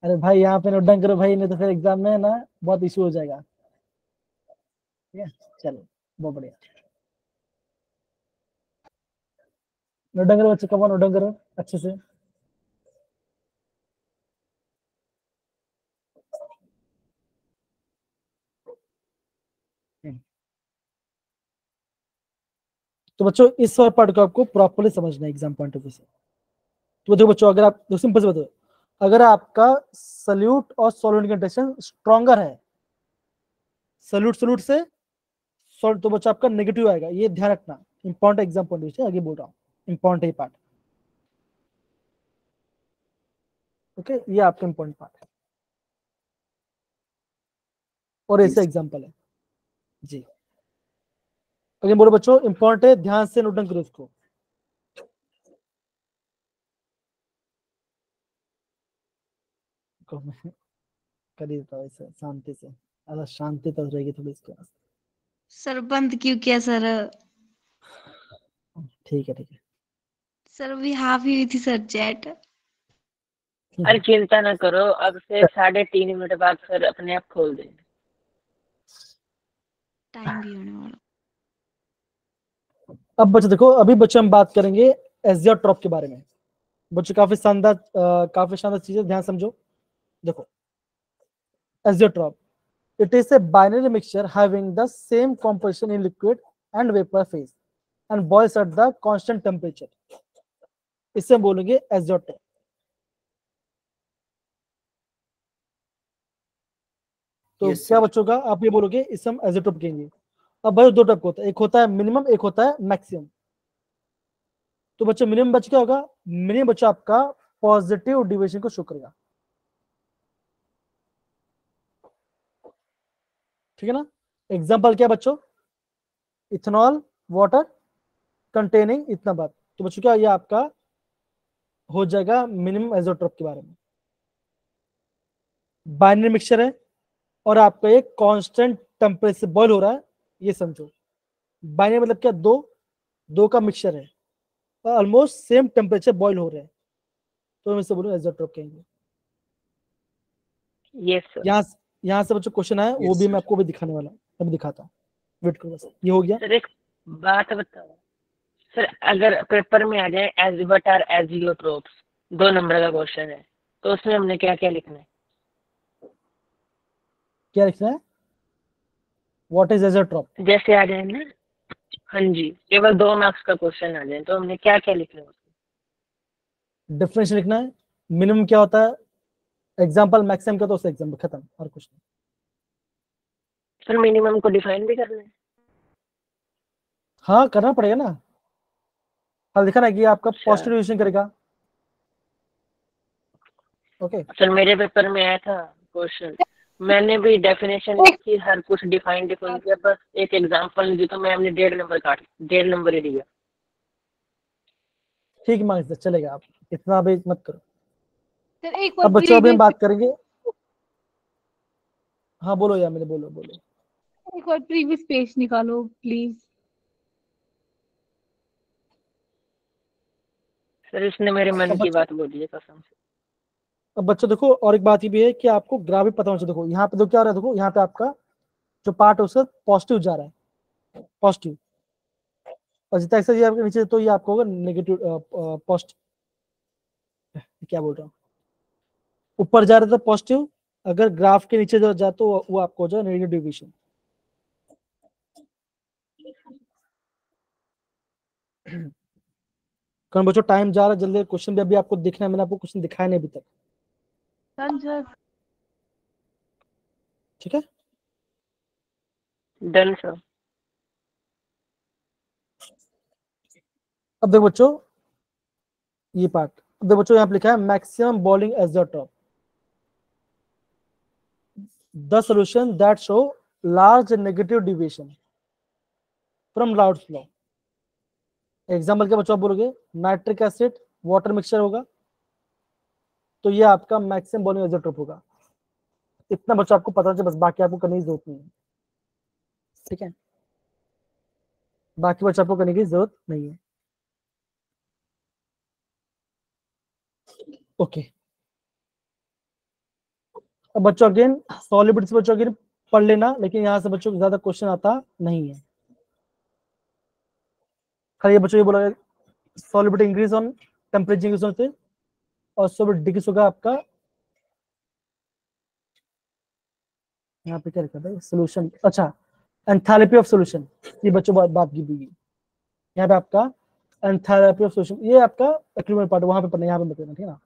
अरे भाई यहाँ पे नोट डाउन करो भाई, नहीं तो फिर एग्जाम में ना बहुत इशू हो जाएगा, ठीक है, चलो बहुत बढ़िया, नोट डाउन करो बच्चे, कम नोट डाउन करो अच्छे से। तो बच्चों इस पार्ट को आपको प्रॉपर्ली समझना है एग्जाम पॉइंट ऑफ व्यू से। तो देखो बच्चों, अगर आप सिंपल से बताओ, अगर आपका सल्यूट और सॉल्वेंट कंटेंशन स्ट्रॉन्गर है, सल्यूट सल्यूट से सॉल्ट, तो बच्चों आपका नेगेटिव आएगा, ये ध्यान रखना, important exam point of view से आगे बोल रहा हूँ, इंपॉर्टेंट पार्ट, ओके, ये आपका इंपॉर्टेंट पार्ट है और ऐसे एग्जाम्पल है जी। अगर बोलो बच्चों इंपॉर्टेंट है, ध्यान से नोट डाउन करो इसको। मैं कर ही देता हूँ ऐसे शांति से, अगर शांति तो रहेगी थोड़ी इसके पास, सर बंद क्यों किया सर? ठीक है ठीक है, sir we have use sir chat. अरे चिंता ना करो, अब से 3.5 मिनट बाद सर अपने आप खोल देंगे। टाइम भी होने वाला। अब बच्चों देखो, अभी बच्चों हम बात करेंगे एजियोट्रॉप के बारे में। बच्चों काफी शानदार चीजें, ध्यान समझो। देखो, azeotrope, it is a binary mixture having the same composition in liquid and vapor phase and boils at the constant temperature. इसे हम बोलेंगे एजियोट्रॉप। तो Yes, क्या sir. बच्चों का आप ये बोलोगे, इसे हम एजियोट्रॉप कहेंगे। अब भाई दो टाइप का होता है, एक होता है मिनिमम, एक होता है मैक्सिमम। तो बच्चों मिनिमम बच क्या होगा, मिनिमम बच्चा आपका पॉजिटिव डिविएशन को शो करेगा, ठीक है ना। एग्जांपल क्या बच्चों, इथेनॉल वाटर कंटेनिंग इतना बार। तो बच्चों क्या ये आपका हो जाएगा मिनिमम एजियोट्रॉप के बारे में। बाइनरी मिक्सचर है और आपका एक कांस्टेंट टेम्परेचर बॉयल हो रहा है, ये समझो। बाइनरी मतलब क्या, दो का मिक्सचर है और ऑलमोस्ट सेम टेम्परेचर बॉयल हो रहे हैं, तो हम इसे बोलूँ एजियोट्रॉप कहेंगे। Yes sir. यहाँ से बच्चों क्वेश्चन आया, वो Yes, भी sir. मैं आपको भी दिखाने वाला हूँ, अभी दिखाता हूँ, वेट करो बस। ये हो गया। सर एक बात बताओ सर, अगर पेपर में आ जाए एज व्हाट आर एजियोट्रोप्स, 2 नंबर का क्वेश्चन है, तो उसमें हमने क्या क्या लिखना है? क्या लिखना है, व्हाट इज एजियोट्रॉप। जैसे आ जाए ना, हाँ जी, केवल 2 मार्क्स का क्वेश्चन आ जाए तो हमने क्या क्या लिखना है उसमें? डिफरेंशियल लिखना है, मिनिमम क्या होता है, एग्जाम्पल मैक्सिमम का, तो उससे एग्जाम्पल खत्म, और कुछ नहीं। सर मिनिमम को डिफाइन भी करना है? हाँ करना पड़ेगा ना, हल दिखा ना कि आपका अच्छा पॉजिटिव डिविएशन करेगा। ओके सर, मेरे पेपर में आया था क्वेश्चन, मैंने भी डेफिनेशन लिखी, हर कुछ डिफाइन किया, बस एक एग्जांपल दी तो मैम ने 1.5 नंबर काट, 1.5 नंबर ही दिया। ठीक है मार्क्स चलेगा, आप इतना भी मत करो। सर एक अब बार बच्चों अभी हम प्रीवियस बात करेंगे, हाँ बोलो यार, मेरे बोलो बोलो। एक बार प्रीवियस पेज निकालो प्लीज। सर इसने मेरे मन अब की बच्चों बात बोली है कसम से। अब बच्चों देखो, और एक बात ये भी है कि आपको ग्राफ भी पता होना चाहिए। देखो यहाँ पे, देखो क्या हो रहा है, देखो यहाँ पे आपका जो पार्ट है उसका पॉजिटिव जा रहा है, पॉजिटिव, और जितना एक्सरसाइज आपके नीचे, तो ये आपको होगा नेगेटिव पॉजिटिव, क्या बोल रहा हूँ, ऊपर जा रहा था पॉजिटिव, अगर ग्राफ के नीचे जो जाए तो वो आपको हो जाए नेगेटिव डिविएशन। कारण बच्चों टाइम जा रहा है जल्दी, क्वेश्चन भी अभी आपको दिखना है, मैंने आपको क्वेश्चन दिखाया नहीं अभी तक, सर ठीक है। Done sir. अब देखो बच्चों ये पार्ट, अब देखो बच्चों यहाँ पे लिखा है maximum boiling azeotrope, the solution that show large negative deviation from Raoult's law. Example क्या बच्चों आप बोलोगे, नाइट्रिक एसिड वाटर मिक्सचर होगा, तो ये आपका मैक्सिमम बॉइलिंग एजियोट्रॉप होगा। इतना बच्चों आपको पता चले, बस बाकी आपको करने की जरूरत नहीं है, ठीक है, बाकी बच्चों आपको करने की जरूरत नहीं है। ओके, अब बच्चों अगेन सॉलिबिलिटी से बच्चों अगेन पढ़ लेना, लेकिन यहाँ से बच्चों को ज्यादा क्वेश्चन आता नहीं है। खाली ये बच्चों ये बोला, solubility increase on temperature increase होते, और सॉलिबिलिटी डिक्रीज होगा आपका, यहाँ पे क्या लिखा था सोल्यूशन, अच्छा एंथैल्पी ऑफ सॉल्यूशन, ये बच्चों बात की हुई है यहाँ पे आपका एंथैल्पी ऑफ सॉल्यूशन, ये आपका एक्सपेरिमेंट पार्ट वहां पे पढ़ना, यहाँ पे बताना, ठीक है ना।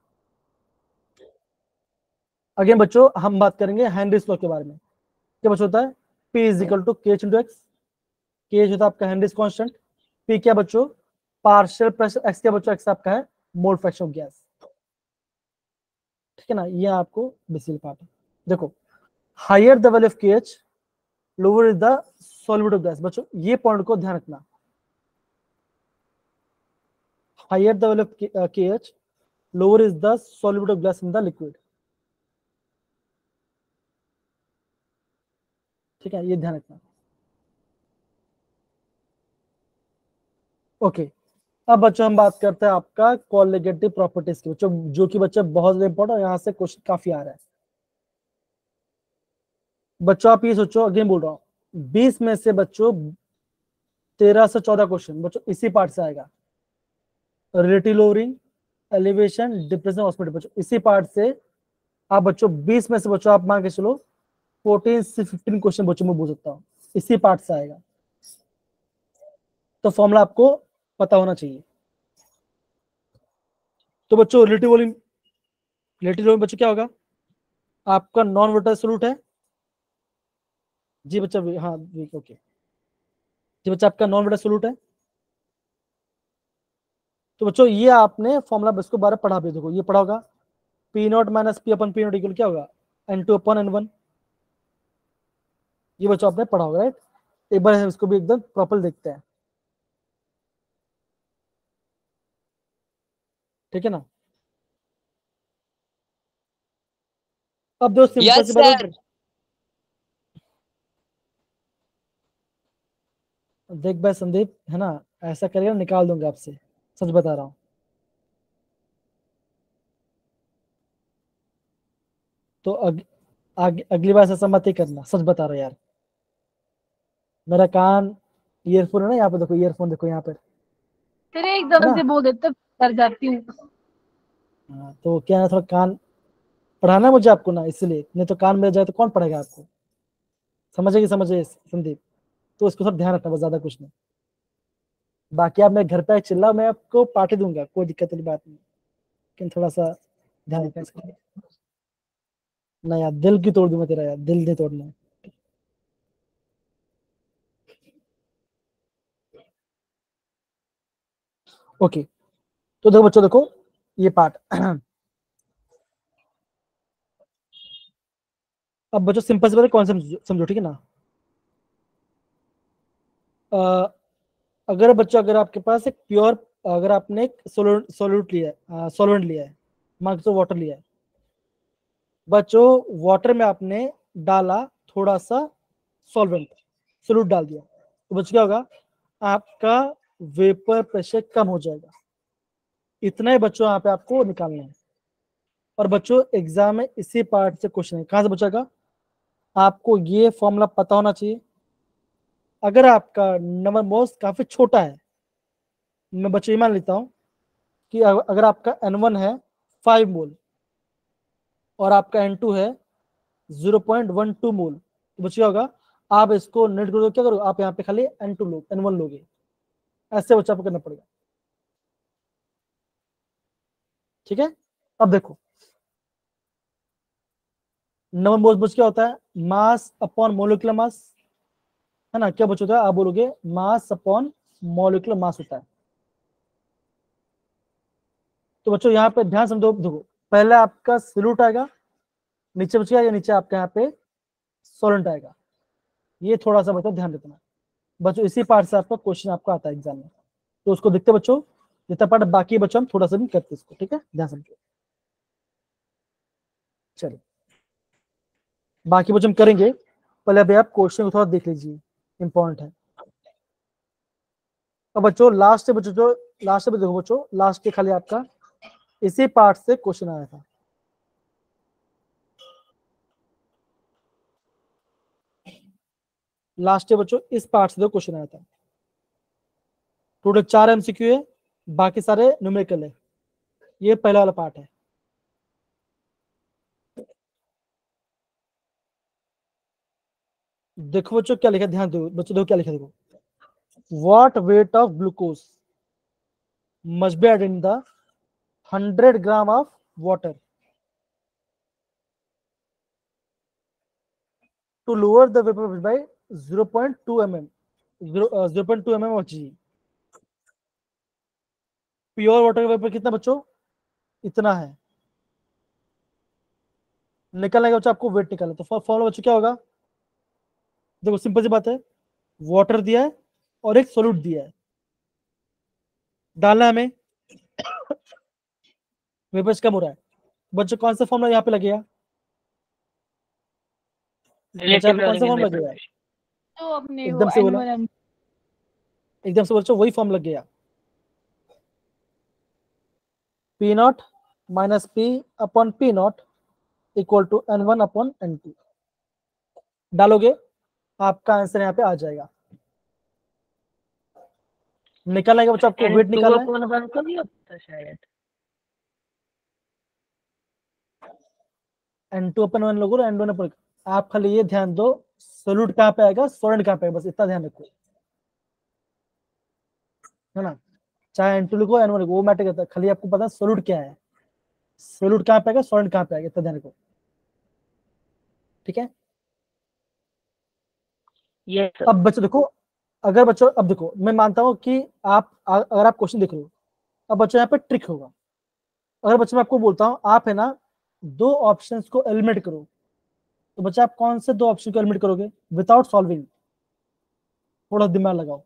अगेन बच्चों हम बात करेंगे हेनरीज लॉ के बारे में। क्या बच्चों होता है, P is equal to KH into x, KH होता है आपका हेनरीज कांस्टेंट, P क्या बच्चों पार्शियल प्रेशर, एक्स क्या बच्चों, एक्स आपका है मोल फ्रैक्शन ऑफ गैस, ठीक है ना। ये आपको बेसिक पार्ट है। देखो higher the value of KH lower is the solubility of gas, बच्चों ये पॉइंट को ध्यान रखना, higher the value of KH lower is the solubility of gas in the liquid, ठीक है, ये ध्यान रखना। ओके अब बच्चों हम बात करते हैं आपका कॉलिगेटिव प्रॉपर्टीज की, बच्चों जो कि बच्चे बहुत ज्यादा इंपॉर्टेंट, यहाँ से क्वेश्चन काफी आ रहा है। बच्चों आप ये सोचो, अगेन बोल रहा हूँ, 20 में से बच्चों 13 से 14 क्वेश्चन बच्चों इसी पार्ट से आएगा। Relative lowering, elevation, depression, hospital, बच्चों इसी पार्ट से आप बच्चों 20 में से बच्चों आप मान के चलो 14 से 15 क्वेश्चन बच्चों में बोल सकता हूँ, इसी पार्ट से आएगा। तो फॉर्मूला आपको पता होना चाहिए। तो बच्चों रिलेटिव लोअरिंग बच्चों क्या होगा, आपका नॉन वोटर सोल्यूट है जी बच्चा, हाँ ओके जी बच्चा, आपका नॉन वोटर सोल्यूट है। तो बच्चों ये आपने फॉर्मूला इसको बारे पढ़ा भी, देखो ये पढ़ा होगा, पी नॉट माइनस पी अपन पी नॉट इक्वल क्या होगा, N2 अपन N1, ये बच्चों आपने पढ़ा होगा राइट। एक बार हम इसको भी एकदम प्रॉपर देखते हैं, ठीक है ना। अब दो सिंपल यस सी बात सर। देख भाई संदीप है ना, ऐसा करेगा निकाल दूंगा आपसे, सच बता रहा हूँ। तो अगली बार से ऐसा मत ही करना, सच बता रहा यार। मेरा कान ईयरफोन है ना, यहाँ पे देखो ईयरफोन देखो यहाँ पे, तेरे है एकदम ना। से बोल देते कर जाती हूँ। हाँ, तो क्या है थोड़ा कान पढ़ाना है मुझे आपको ना, इसलिए, नहीं तो कान में जाए तो कौन पढ़ेगा आपको, समझेगी समझे संदीप। तो इसको सब ध्यान रखना बस, ज्यादा कुछ नहीं। बाकी आप मैं घर पे चिल्ला, मैं आपको पार्टी दूंगा, कोई दिक्कत वाली बात नहीं, लेकिन थोड़ा सा ध्यान रखना इसका। ना यार दिल की तोड़ दूंगा तेरा, यार दिल नहीं तोड़ना है। ओके, तो देखो बच्चों देखो ये पार्ट अब बच्चों सिंपल से पहले कॉन्सेप्ट समझो, ठीक है ना। अगर बच्चों अगर आपके पास एक प्योर, अगर आपने एक सोल्यूट लिया है, सॉल्वेंट लिया है, मान के वाटर लिया है बच्चों, वाटर में आपने डाला थोड़ा सा सॉल्वेंट, सोल्यूट डाल दिया, तो बच्चों क्या होगा, आपका वेपर प्रेशर कम हो जाएगा। इतना ही बच्चों यहाँ पे आपको निकालना है। और बच्चों एग्जाम में इसी पार्ट से क्वेश्चन है, कहां से बचेगा, आपको ये फॉर्मूला पता होना चाहिए। अगर आपका नंबर मोस्ट काफी छोटा है, मैं बच्चों ये मान लेता हूं कि अगर आपका N1 है 5 मोल और आपका N2 है 0.12 मोल, तो बच्चों क्या होगा, आप इसको नेट करो, क्या करो आप यहाँ पे खाली N2 लो, N1 लोगे, ऐसे बच्चा आपको करना पड़ेगा, ठीक है। अब देखो नंबर मोस्ट बच क्या होता है, मास अपॉन मोलिकुलर मास, है ना। क्या बच होता है, आप बोलोगे मास अपॉन मोलिकुलर मास होता है। तो बच्चों यहाँ पे ध्यान समझो, देखो पहले आपका सॉल्यूट आएगा, नीचे बचेगा, या नीचे आपका यहाँ पे सॉल्वेंट आएगा, ये थोड़ा सा बच्चों ध्यान देना बच्चों, इसी पार्ट से आपका क्वेश्चन आपका आता है एग्जाम में, तो उसको देखते बच्चों, जितना पार्ट बाकी बच्चों हम थोड़ा सा भी करते इसको, ठीक है, ध्यान समझो। चलिए बाकी बच्चों हम करेंगे, पहले अभी आप क्वेश्चन को थोड़ा देख लीजिए, इंपॉर्टेंट है। अब बच्चों लास्ट से बच्चों, जो लास्ट से देखो बच्चों, लास्ट के खाली आपका इसी पार्ट से क्वेश्चन आया था। लास्ट बच्चों इस पार्ट से दो क्वेश्चन आया था। टोटल 4 MCQ है, बाकी सारे न्यूमेरिकल है, ये पहला वाला पार्ट है। देखो बच्चों क्या लिखा, ध्यान दो बच्चों, देखो क्या लिखा, देखो what weight of glucose must be added in the 100 gram of water to lower the vapour by 0.2 mm 0.2 mm of G। Pure water का वेपर कितना बच्चों, इतना है, निकलने का बच्चों आपको वेट निकालना, तो फॉर्मूला बच्चों क्या होगा, देखो सिंपल सी बात है, वाटर दिया है और एक सोल्यूट दिया है, डालना है हमें, वेपर्स कम हो रहा है बच्चों, कौन सा फॉर्मूला यहाँ पे लगेगा, बच्चों यहाँ रिलेटिव पे कौन सा लर्निंग फॉर्मूला एंड लगेगा, तो अपने वो एकदम से बोला, N1 एकदम से बच्चों वही फॉर्म लग गया। P naught minus P upon P naught equal to N1 upon N2 डालोगे, आपका आंसर यहाँ पे आ जाएगा। निकालना है बच्चों, आपको वेट N2 निकालना है। अपॉन 1 तो नहीं होता शायद। N2 अपन 1 लोगों N1 अपन, आप खाली ये ध्यान दो सोल्यूट कहाँ पे आएगा, सॉलिड कहाँ पे आएगा, बस इतना ध्यान रखो, है ना। चाहे N2 लिखो N1 लिखो, वो मैटर करता है, खाली आपको पता है सोल्यूट क्या है, सोल्यूट कहाँ पे आएगा, सॉलिड कहाँ पे आएगा, इतना ध्यान रखो, ठीक है। Yes sir. अब बच्चों देखो, अगर बच्चों अब देखो, मैं मानता हूँ कि आप अगर आप क्वेश्चन देख रहे हो, अब बच्चों यहाँ पे ट्रिक होगा। अगर बच्चों मैं आपको बोलता हूँ आप है ना दो ऑप्शंस को एलिमिनेट करो, तो बच्चा आप कौन से दो ऑप्शन को एलिमिनेट करोगे विदाउट सॉल्विंग? थोड़ा दिमाग लगाओ।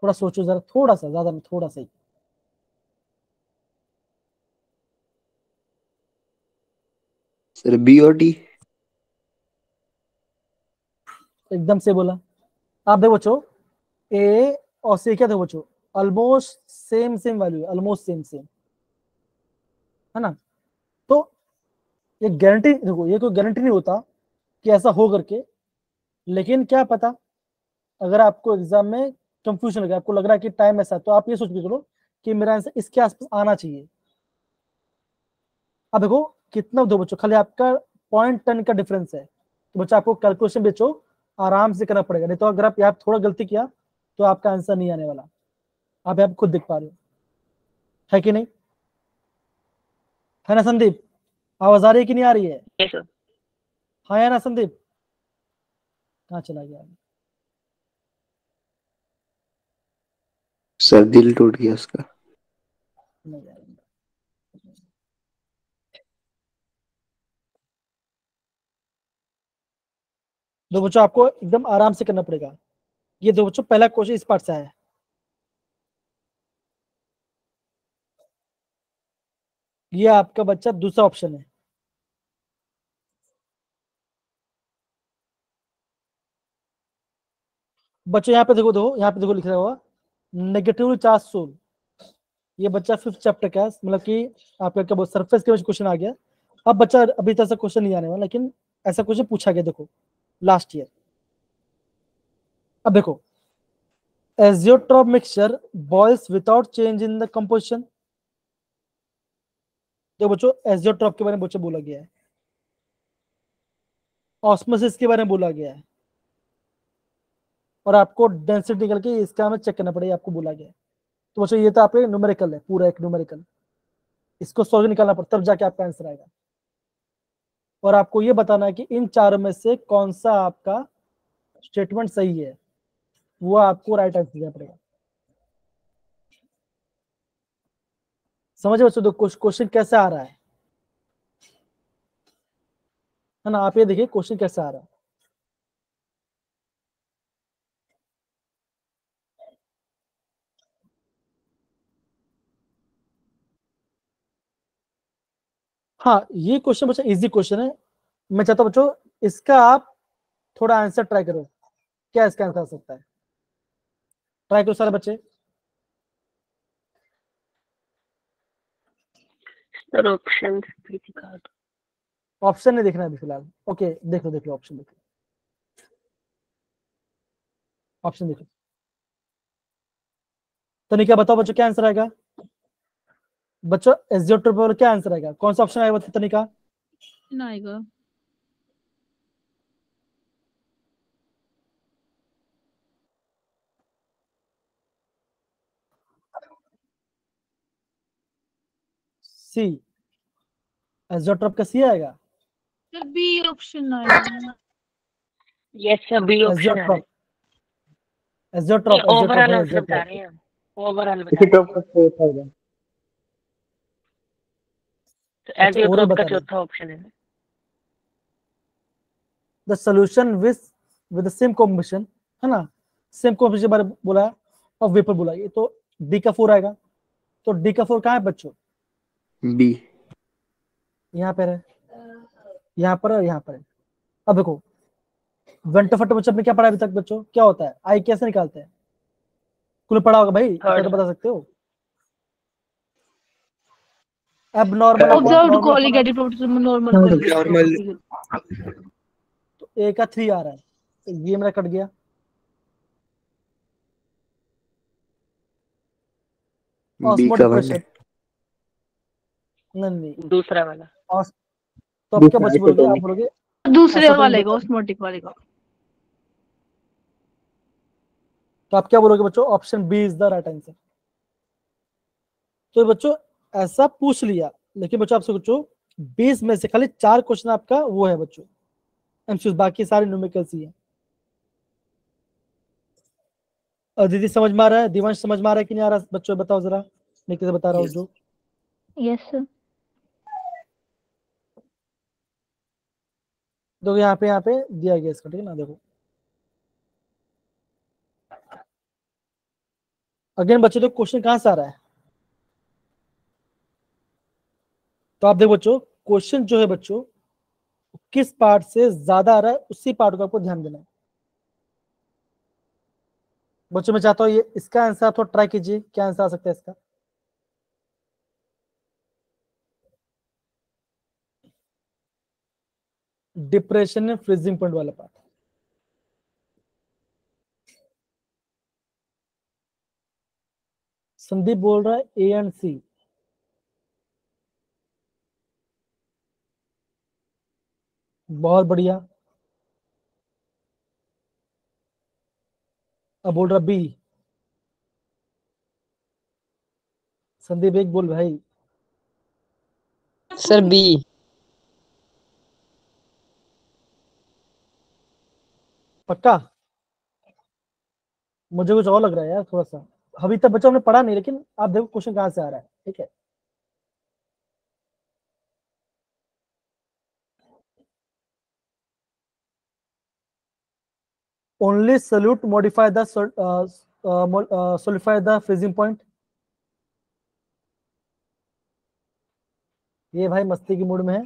थोड़ा सोचो जरा, थोड़ा सा, ज्यादा नहीं, थोड़ा सा ही। सर बी और डी। एकदम से बोला। आप देखो बच्चों, ए और सी क्या देखो बच्चों, ऑलमोस्ट सेम सेम वैल्यू है, ऑलमोस्ट सेम सेम, है ना। तो ये गारंटी देखो, ये कोई गारंटी नहीं होता कि ऐसा हो करके, लेकिन क्या पता अगर आपको एग्जाम में कंफ्यूजन लगे, आपको लग रहा है कि टाइम ऐसा है, तो आप ये सोच के चलो कि मेरा आंसर इसके आसपास आना चाहिए। अब देखो कितना दो बच्चों, खाली आपका 0.10 का डिफरेंस है, तो बच्चा आपको कैलकुलेशन बेचो आराम से करना पड़ेगा, नहीं तो अगर आप यहाँ थोड़ा गलती किया तो आपका आंसर नहीं आने वाला। आप यहाँ खुद देख पा रहे हो, है कि नहीं, है ना संदीप? आवाज आ रही है कि नहीं आ रही है? Yes sir. हाँ या ना संदीप? कहाँ चला गया? सर दिल टूट गया उसका। नहीं आ रहा। दो बच्चों आपको एकदम आराम से करना पड़ेगा। ये दो बच्चों पहला क्वेश्चन इस पार्ट से आया है, ये आपका बच्चा दूसरा ऑप्शन है। बच्चों यहाँ पे देखो, यहाँ पे देखो लिखा हुआ नेगेटिव चार्ज सोल, ये बच्चा 5th चैप्टर का है, मतलब कि आपका क्या बोल सरफेस के क्वेश्चन आ गया। अब बच्चा अभी तक ऐसा क्वेश्चन नहीं आने वाला, लेकिन ऐसा क्वेश्चन पूछा गया देखो लास्ट ईयर। अब देखो, azeotrope mixture boils without change in the composition. देखो बच्चों, एजियोट्रॉप के बारे में बच्चों बोला गया है, ऑस्मोसिस के बारे में बोला गया है, और आपको डेंसिटी निकल के इसका हमें चेक करना पड़ेगा, आपको बोला गया है। तो बच्चों ये तो आपके न्यूमेरिकल है, पूरा एक न्यूमेरिकल, इसको सॉल्व निकालना पड़ता, तब जाके आपका आंसर आएगा। और आपको ये बताना है कि इन चारों में से कौन सा आपका स्टेटमेंट सही है, वो आपको राइट आंसर देना पड़ेगा। समझे बच्चों, तो क्वेश्चन कैसे आ रहा है ना, आप ये देखिए क्वेश्चन कैसे आ रहा है। हाँ ये क्वेश्चन बच्चा इजी क्वेश्चन है, मैं चाहता हूँ बच्चों इसका आप थोड़ा आंसर ट्राई करो, क्या इसका आंसर आ सकता है, ट्राई करो सारे बच्चे। सर ऑप्शन भी दिखा दो। ऑप्शन नहीं देखना है अभी फिलहाल, ओके देख लो ऑप्शन देखो, ऑप्शन देखो। तनिका बताओ बच्चों क्या आंसर आएगा, बच्चों एजियोट्रोप क्या आंसर आएगा, कौन सा ऑप्शन आएगा बताओ तनिका? आएगा सी, एजियोट्रोप का सी आएगा। सर, बी ऑप्शन आएगा। यस सर, बी ऑप्शन है। एजियोट्रोप, एजियोट्रोप ओवरऑल है, आंसर बता एजियोट्रोप। रहे हैं हम, ओवरऑल बता रहे हैं। तो अच्छा ओरल एजियोट्रोप का बता रहे हैं। चौथा ऑप्शन है। The solution with same combination, है ना, सेम कॉम्बिनेशन बारे में बोला है, और वेपर बोला है, तो डी का 4 आएगा। तो डी का 4 कहाँ है बच्चों? बी। यहाँ पर है, यहाँ पर और यहाँ पर है। अब देखो वेंट फट बच्चों में क्या पढ़ा अभी तक बच्चों, क्या होता है, आई कैसे निकालते हैं, कुल पढ़ा होगा भाई, इतना तो बता सकते हो। अब normal observed colligative normal normal तो ए का 3 आ रहा है, तो ये मेरा कट गया। बी ऑस्मोटिक का 1 प्रेशर है। नहीं, दूसरा वाला। तो अब क्या बच्चे बोलोगे, आप बोलोगे दूसरे ऐसा तो वाले नहीं का, बता। ऑस्मोटिक वाले का। तो आप क्या बोलोगे बच्चों, option B is the right answer. तो बच्चों ऐसा पूछ लिया, लेकिन बच्चों आपसे बच्चों 20 में से खाली 4 क्वेश्चन आपका वो है बच्चों एमसीक्यूज, बाकी सारे न्यूमेरिकल्स ही है। और दीदी समझ में आ रहा है, दिवांश समझ में आ रहा है कि नहीं आ रहा बच्चों, बताओ जरा, मैं कैसे बता रहा हूँ जो। Yes sir. देखो यहाँ पे दिया गया इसका, ठीक है ना, देखो अगेन बच्चों तो क्वेश्चन कहाँ से आ रहा है, तो आप देखो बच्चों क्वेश्चन जो है बच्चों किस पार्ट से ज्यादा आ रहा है उसी पार्ट को आपको ध्यान देना है। बच्चों मैं चाहता हूँ ये इसका आंसर आप थोड़ा ट्राई कीजिए, क्या आंसर आ सकता है इसका। डिप्रेशन में फ्रीजिंग पॉइंट वाला पार्ट। संदीप बोल रहा है ए एंड सी। बहुत बढ़िया। अब बोल रहा बी। संदीप एक बोल भाई। Sir B. पक्का? मुझे कुछ और लग रहा है यार थोड़ा सा, अभी तक बच्चों हमने पढ़ा नहीं, लेकिन आप देखो क्वेश्चन कहाँ से आ रहा है, ठीक है। Only solute modify the solidify the freezing point. ये भाई मस्ती की मूड में है,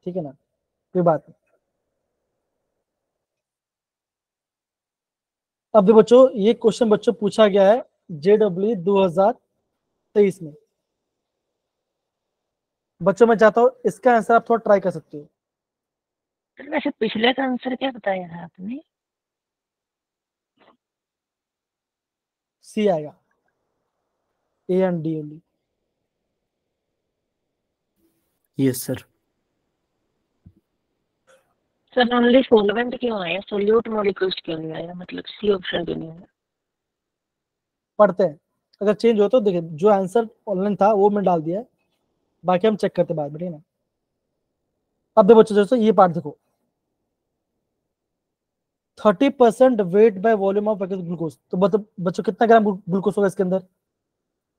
ठीक है ना, कोई बात नहीं। अब देखो बच्चों ये क्वेश्चन बच्चों पूछा गया है JEE 2023 में। बच्चों मैं चाहता हूँ इसका आंसर आप थोड़ा ट्राई कर सकते हो। वैसे पिछले का आंसर क्या बताया है आपने? सी आएगा, A and D only. Yes sir. Sir only solvent क्यों आया, सोल्यूट मॉलिक्यूल्स क्यों नहीं आया, मतलब सी ऑप्शन क्यों नहीं आया? पढ़ते हैं, अगर चेंज हो तो देखिए जो आंसर ऑनलाइन था वो मैं डाल दिया है, बाकी हम चेक करते बाद में, ठीक है ना। अब देखो बच्चों दोस्तों ये पार्ट देखो, 30% weight by volume of glucose, तो बच्चों कितना ग्राम ग्लूकोज होगा इसके अंदर?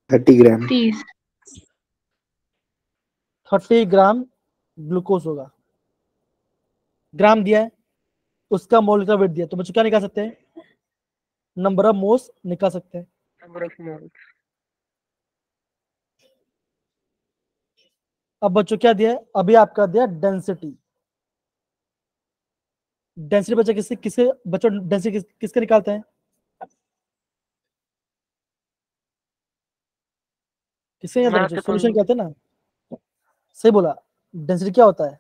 30 ग्राम। 30। 30 ग्राम ग्लूकोज होगा, ग्राम दिया है, उसका मोल वेट दिया, तो बच्चों क्या निकाल सकते हैं, नंबर ऑफ मोल्स निकाल सकते हैं। Number of moles. अब बच्चों क्या दिया है, अभी आपका दिया डेंसिटी। डेंसिटी बच्चे किससे किससे बच्चों डेंसिटी किसके निकालते हैं, किससे निकालते हैं बच्चों, सोल्यूशन कहते हैं ना, सही बोला। डेंसिटी क्या होता है,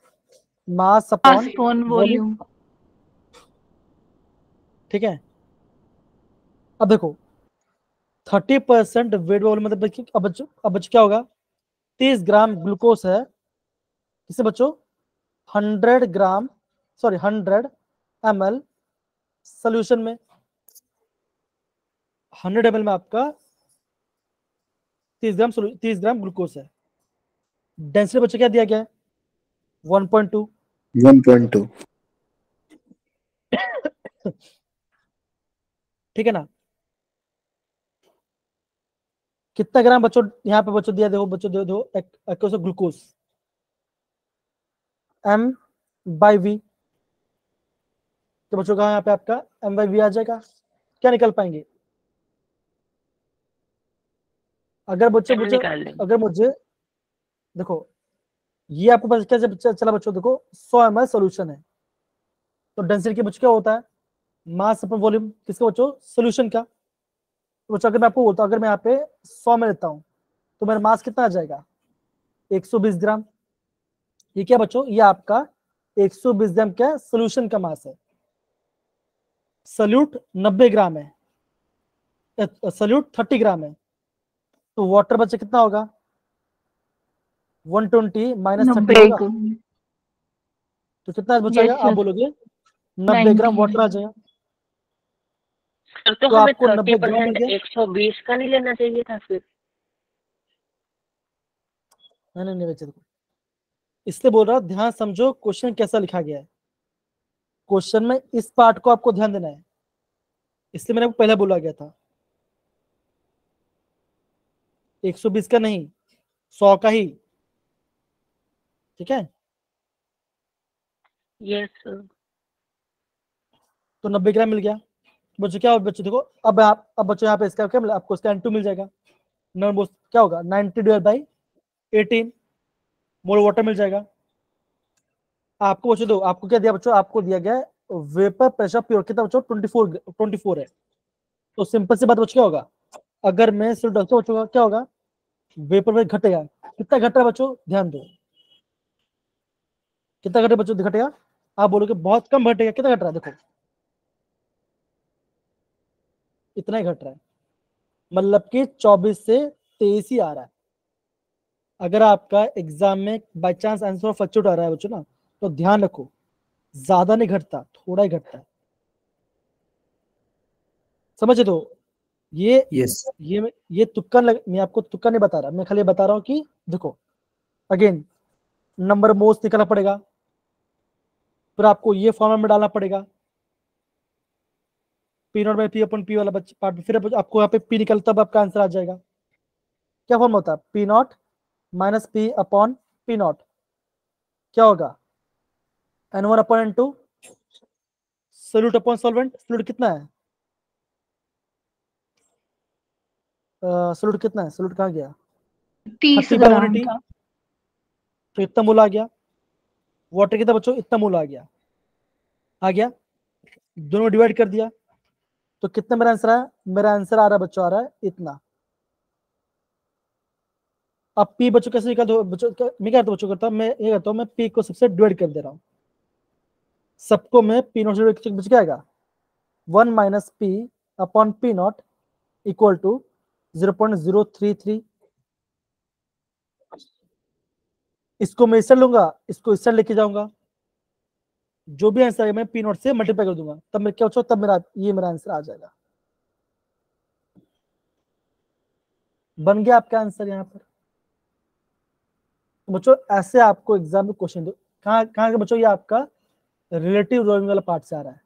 mass upon upon volume, volume. ठीक है। अब देखो 30% वेट वॉल्यूम मतलब अब बच्चों क्या होगा, 30 ग्राम ग्लूकोज है, किससे बच्चों 100 ml सोल्यूशन में, 100 ml में आपका 30 ग्राम ग्लूकोज है। डेंसिटी बच्चों क्या दिया गया है 1.2, 1.2। ठीक है ना। कितना ग्राम बच्चों यहाँ पे बच्चों दिया, देखो बच्चों दो ग्लूकोज M/V, तो बच्चों का यहाँ पे आपका M/V आ जाएगा, क्या निकल पाएंगे? अगर बच्चों M मुझे निकाल लेंगे। अगर मुझे देखो ये आपको पता कैसे चला बच्चों, देखो 100 ml सोल्यूशन है, तो डेंसिटी के बच्चों क्या होता है, मास अपन वॉल्यूम किसका बच्चों, सोल्यूशन का। तो बच्चों अगर मैं आपको बोलता हूँ, अगर मैं यहाँ पे 100 में लेता हूँ तो मेरा मास कितना आ जाएगा, 120 ग्राम। ये क्या बच्चों, ये आपका 120 ग्राम क्या सोल्यूशन का मास है। सल्यूट 90 ग्राम है, सल्यूट 30 ग्राम है, तो वाटर बच्चे कितना होगा, 120 माइनस 30 90 होगा, को। तो कितना बचेगा, Yes, आप sir. बोलोगे 90 ग्राम 90. वाटर आ जाएगा। सर तो तो हमें आपको 90 ग्राम मिल 30% गया। 120 का नहीं लेना चाहिए था फिर? नहीं बच्चे देखो, इसलिए बोल रहा हूं, ध्यान समझो क्वेश्चन कैसा लिखा गया है। क्वेश्चन में इस पार्ट को आपको ध्यान देना है, इसलिए मैंने आपको पहले बोला गया था 120 का नहीं, 100 का ही, ठीक है। Yes sir. तो 90 ग्राम मिल गया। बच्चों क्या होगा, बच्चों देखो अब बच्चों यहाँ पे इसका क्या मिला आपको, इसका N2 मिल जाएगा। नॉन क्या होगा, 90 डिवाइड बाई 18 मोल वाटर मिल जाएगा। आपको बच्चों दो, आपको क्या दिया बच्चों, आपको दिया गया वेपर प्रेशर प्योर कितना बच्चों, 24 है। तो सिंपल सी बात बच्चों क्या होगा, अगर मैं सिर्फ डालता हूं बच्चों क्या होगा, वेपर में घटेगा। कितना घट रहा है बच्चों, ध्यान दो, कितना घटे बच्चों घटेगा, आप बोलोगे बहुत कम घटेगा, कितना घट रहा है, देखो इतना ही घट रहा है, मतलब कि 24 से 23 ही आ रहा है। अगर आपका एग्जाम में बाई चांस आंसर फ्लक्चुएट आ रहा है बच्चों ना, तो ध्यान रखो ज्यादा नहीं घटता, थोड़ा ही घटता है, समझे। तो ये यस ये तुक्का मैं आपको तुक्का नहीं बता रहा, मैं खाली बता रहा हूँ कि देखो अगेन नंबर मोस्ट निकालना पड़ेगा, फिर आपको ये फॉर्मूला में डालना पड़ेगा, P not by P upon P वाला पार्ट, फिर आपको यहाँ पे पी निकल तब आपका आंसर आ जाएगा। क्या फॉर्म होता है, P naught minus P upon P not, क्या होगा N1 upon N2, solute upon solvent. Solute कितना है, सोल्यूट कितना है, सोल्यूट कहाँ गया, 30 30 बाई ग्राम 180, का। तो इतना मोल आ गया। वाटर कितना बच्चों, इतना मोल आ गया, दोनों डिवाइड कर दिया, तो कितना मेरा आंसर है, मेरा आंसर आ रहा है बच्चों, आ रहा है इतना। अब पी बच्चों कैसे निकालते हो बच्चों, मैं क्या बच्चों करता हूँ, मैं ये करता हूँ, मैं पी को सबसे डिवाइड कर दे रहा हूँ, सबको मैं पी नॉट से बच क्या आएगा, 1 minus P upon P naught equal to 0.033। इसको मैं इससे लूंगा, इसको इससे लेके जाऊंगा, जो भी आंसर आएगा मैं पी नॉट से मल्टीप्लाई कर दूंगा, तब मैं क्या बच्चों, तब मेरा आंसर आ जाएगा। बन गया आपका आंसर यहाँ पर। तो बच्चों ऐसे आपको एग्जाम में क्वेश्चन दो, कहाँ के बच्चों, ये आपका रिलेटिव रोइंग वाला पार्ट से आ रहा है।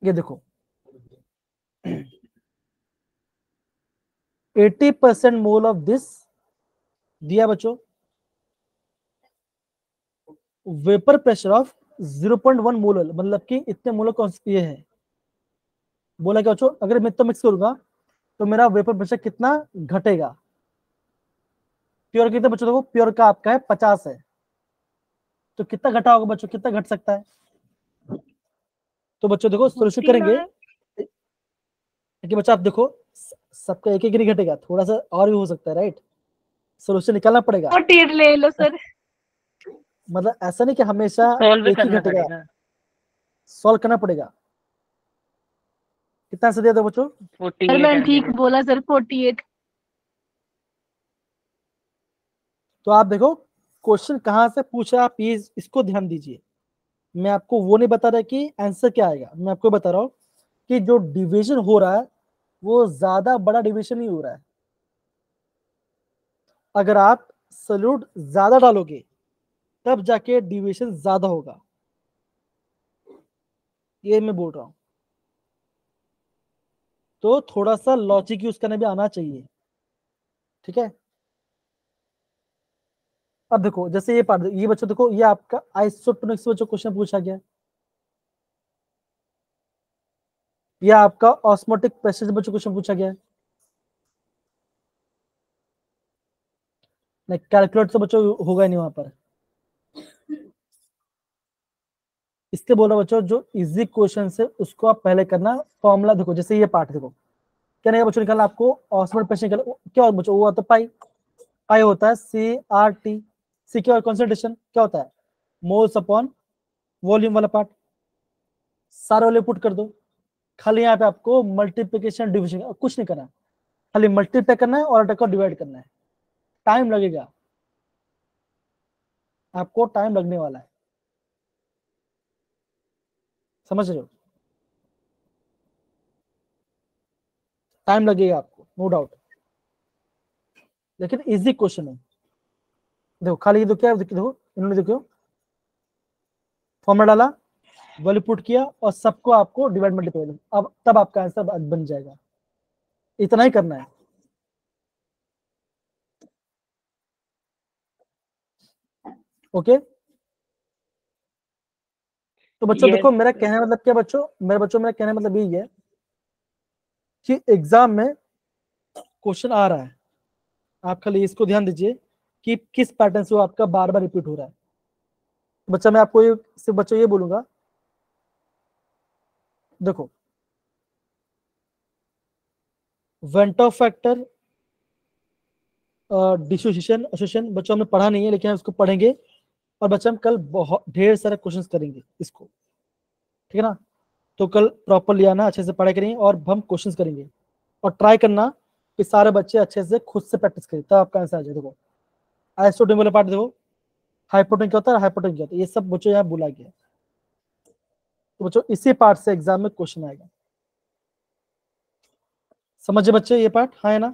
ये देखो 80% मोल ऑफ दिस दिया बच्चों, वेपर प्रेशर ऑफ 0.1 मोलर, मतलब कि इतने मोलर कौन ये है, बोला क्या बच्चों, अगर मैं तो मिक्स करूंगा तो मेरा वेपर प्रेशर कितना घटेगा। प्योर कितना बच्चों, देखो प्योर का आपका है 50 है, तो कितना घटा होगा बच्चों, कितना घट सकता है। तो बच्चों देखो सोल्यूशन करेंगे कि बच्चों आप देखो सबका एक एक नहीं घटेगा, थोड़ा सा और भी हो सकता है, राइट। सोल्यूशन निकालना पड़ेगा, 48 ले लो सर। मतलब ऐसा नहीं कि हमेशा सॉल्व भी एक ही करना घटेगा, पड़ेगा। सॉल्व करना पड़ेगा। कितना आंसर दिया था बच्चों, सर 48 मैंने ठीक आंसर। बोला सर, 48। तो आप देखो क्वेश्चन कहां से पूछ रहा है, आप प्लीज इसको ध्यान दीजिए। मैं आपको वो नहीं बता रहा कि आंसर क्या आएगा, मैं आपको बता रहा हूं कि जो डिवीजन हो रहा है वो ज्यादा बड़ा डिवीजन नहीं हो रहा है। अगर आप सल्यूट ज्यादा डालोगे तब जाके डिवीजन ज्यादा होगा, ये मैं बोल रहा हूं। तो थोड़ा सा लॉजिक यूज करने भी आना चाहिए, ठीक है। अब देखो जैसे ये पार्ट, ये बच्चों देखो, ये आपका आइसोटोनिक से बच्चों क्वेश्चन पूछा गया, ये आपका ऑस्मोटिक प्रेशर से बच्चों क्वेश्चन पूछा गया है। नहीं, कैलकुलेट तो बच्चों होगा ही नहीं वहां पर। इसके बोल रहा बच्चों जो इजी क्वेश्चन है उसको आप पहले करना। फॉर्मूला देखो, जैसे ये पार्ट देखो, क्या नहीं बच्चों निकालना आपको, ऑस्मोल प्रेशर निकालना। क्या होता बच्चों, वो होता है पाई। पाई होता है CRT। सी क्या कॉन्सेंट्रेशन क्या होता है, मोल्स अपॉन वॉल्यूम वाला पार्ट। सारे वाले पुट कर दो। खाली यहाँ पे आपको मल्टीप्लिकेशन डिविजन कुछ नहीं करना है, खाली मल्टीप्लाई करना है और को डिवाइड करना है। टाइम लगेगा, आपको टाइम लगने वाला है, समझ रहे हो? टाइम लगेगा आपको, नो डाउट, लेकिन इजी क्वेश्चन है। देखो खाली ये क्या देखो, इन्होंने देखो फॉर्मूला डाला, वैल्यू पुट किया और सबको आपको डिवाइड मल्टीप्लाई, अब तब आपका आंसर बन जाएगा। इतना ही करना है। ओके, तो बच्चों Yes, देखो मेरा sir. कहने का मतलब क्या बच्चों, मेरा कहने का मतलब यही है कि एग्जाम में क्वेश्चन आ रहा है, आप खाली इसको ध्यान दीजिए कि किस पैटर्न से वो आपका बार बार रिपीट हो रहा है। बच्चा मैं आपको ये सिर्फ बच्चों ये बोलूंगा, देखो वेंटो फैक्टर, डिसोसिएशन, एसोसिएशन बच्चों हमने पढ़ा नहीं है, लेकिन हम इसको पढ़ेंगे और बच्चा हम कल बहुत ढेर सारे क्वेश्चंस करेंगे इसको, ठीक है ना? तो कल प्रॉपरली आना, अच्छे से पढ़ाई करेंगे और हम क्वेश्चंस करेंगे, और ट्राई करना कि सारे बच्चे अच्छे से खुद से प्रैक्टिस करें, तब आपका आंसर आ जाए। देखो आइसोटोन वाला पार्ट देखो, हाइपोटोन क्या होता है, हाइपोटोन क्या होता है, ये सब बच्चों यहाँ बोला गया। तो बच्चों इसी पार्ट से एग्जाम में क्वेश्चन आएगा, समझे बच्चे ये पार्ट? हाँ है ना?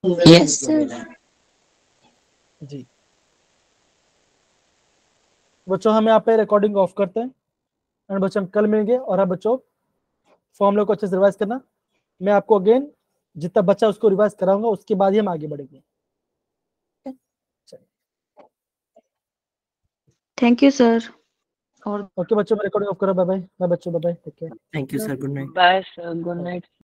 Yes sir. जी बच्चों, हम यहाँ पे रिकॉर्डिंग ऑफ करते हैं एंड बच्चों हम कल मिलेंगे। और अब बच्चों फॉर्मूला को अच्छे से रिवाइज करना, मैं आपको अगेन जितना बच्चा उसको रिवाइज कराऊंगा, उसके बाद ही हम आगे बढ़ेंगे। Thank you sir. और ओके बच्चों, मैं रिकॉर्डिंग ऑफ कर रहा हूँ। बाय बाय, बाय बच्चों, bye bye, take care. Thank you, sir. Good night. Bye, sir. Good night.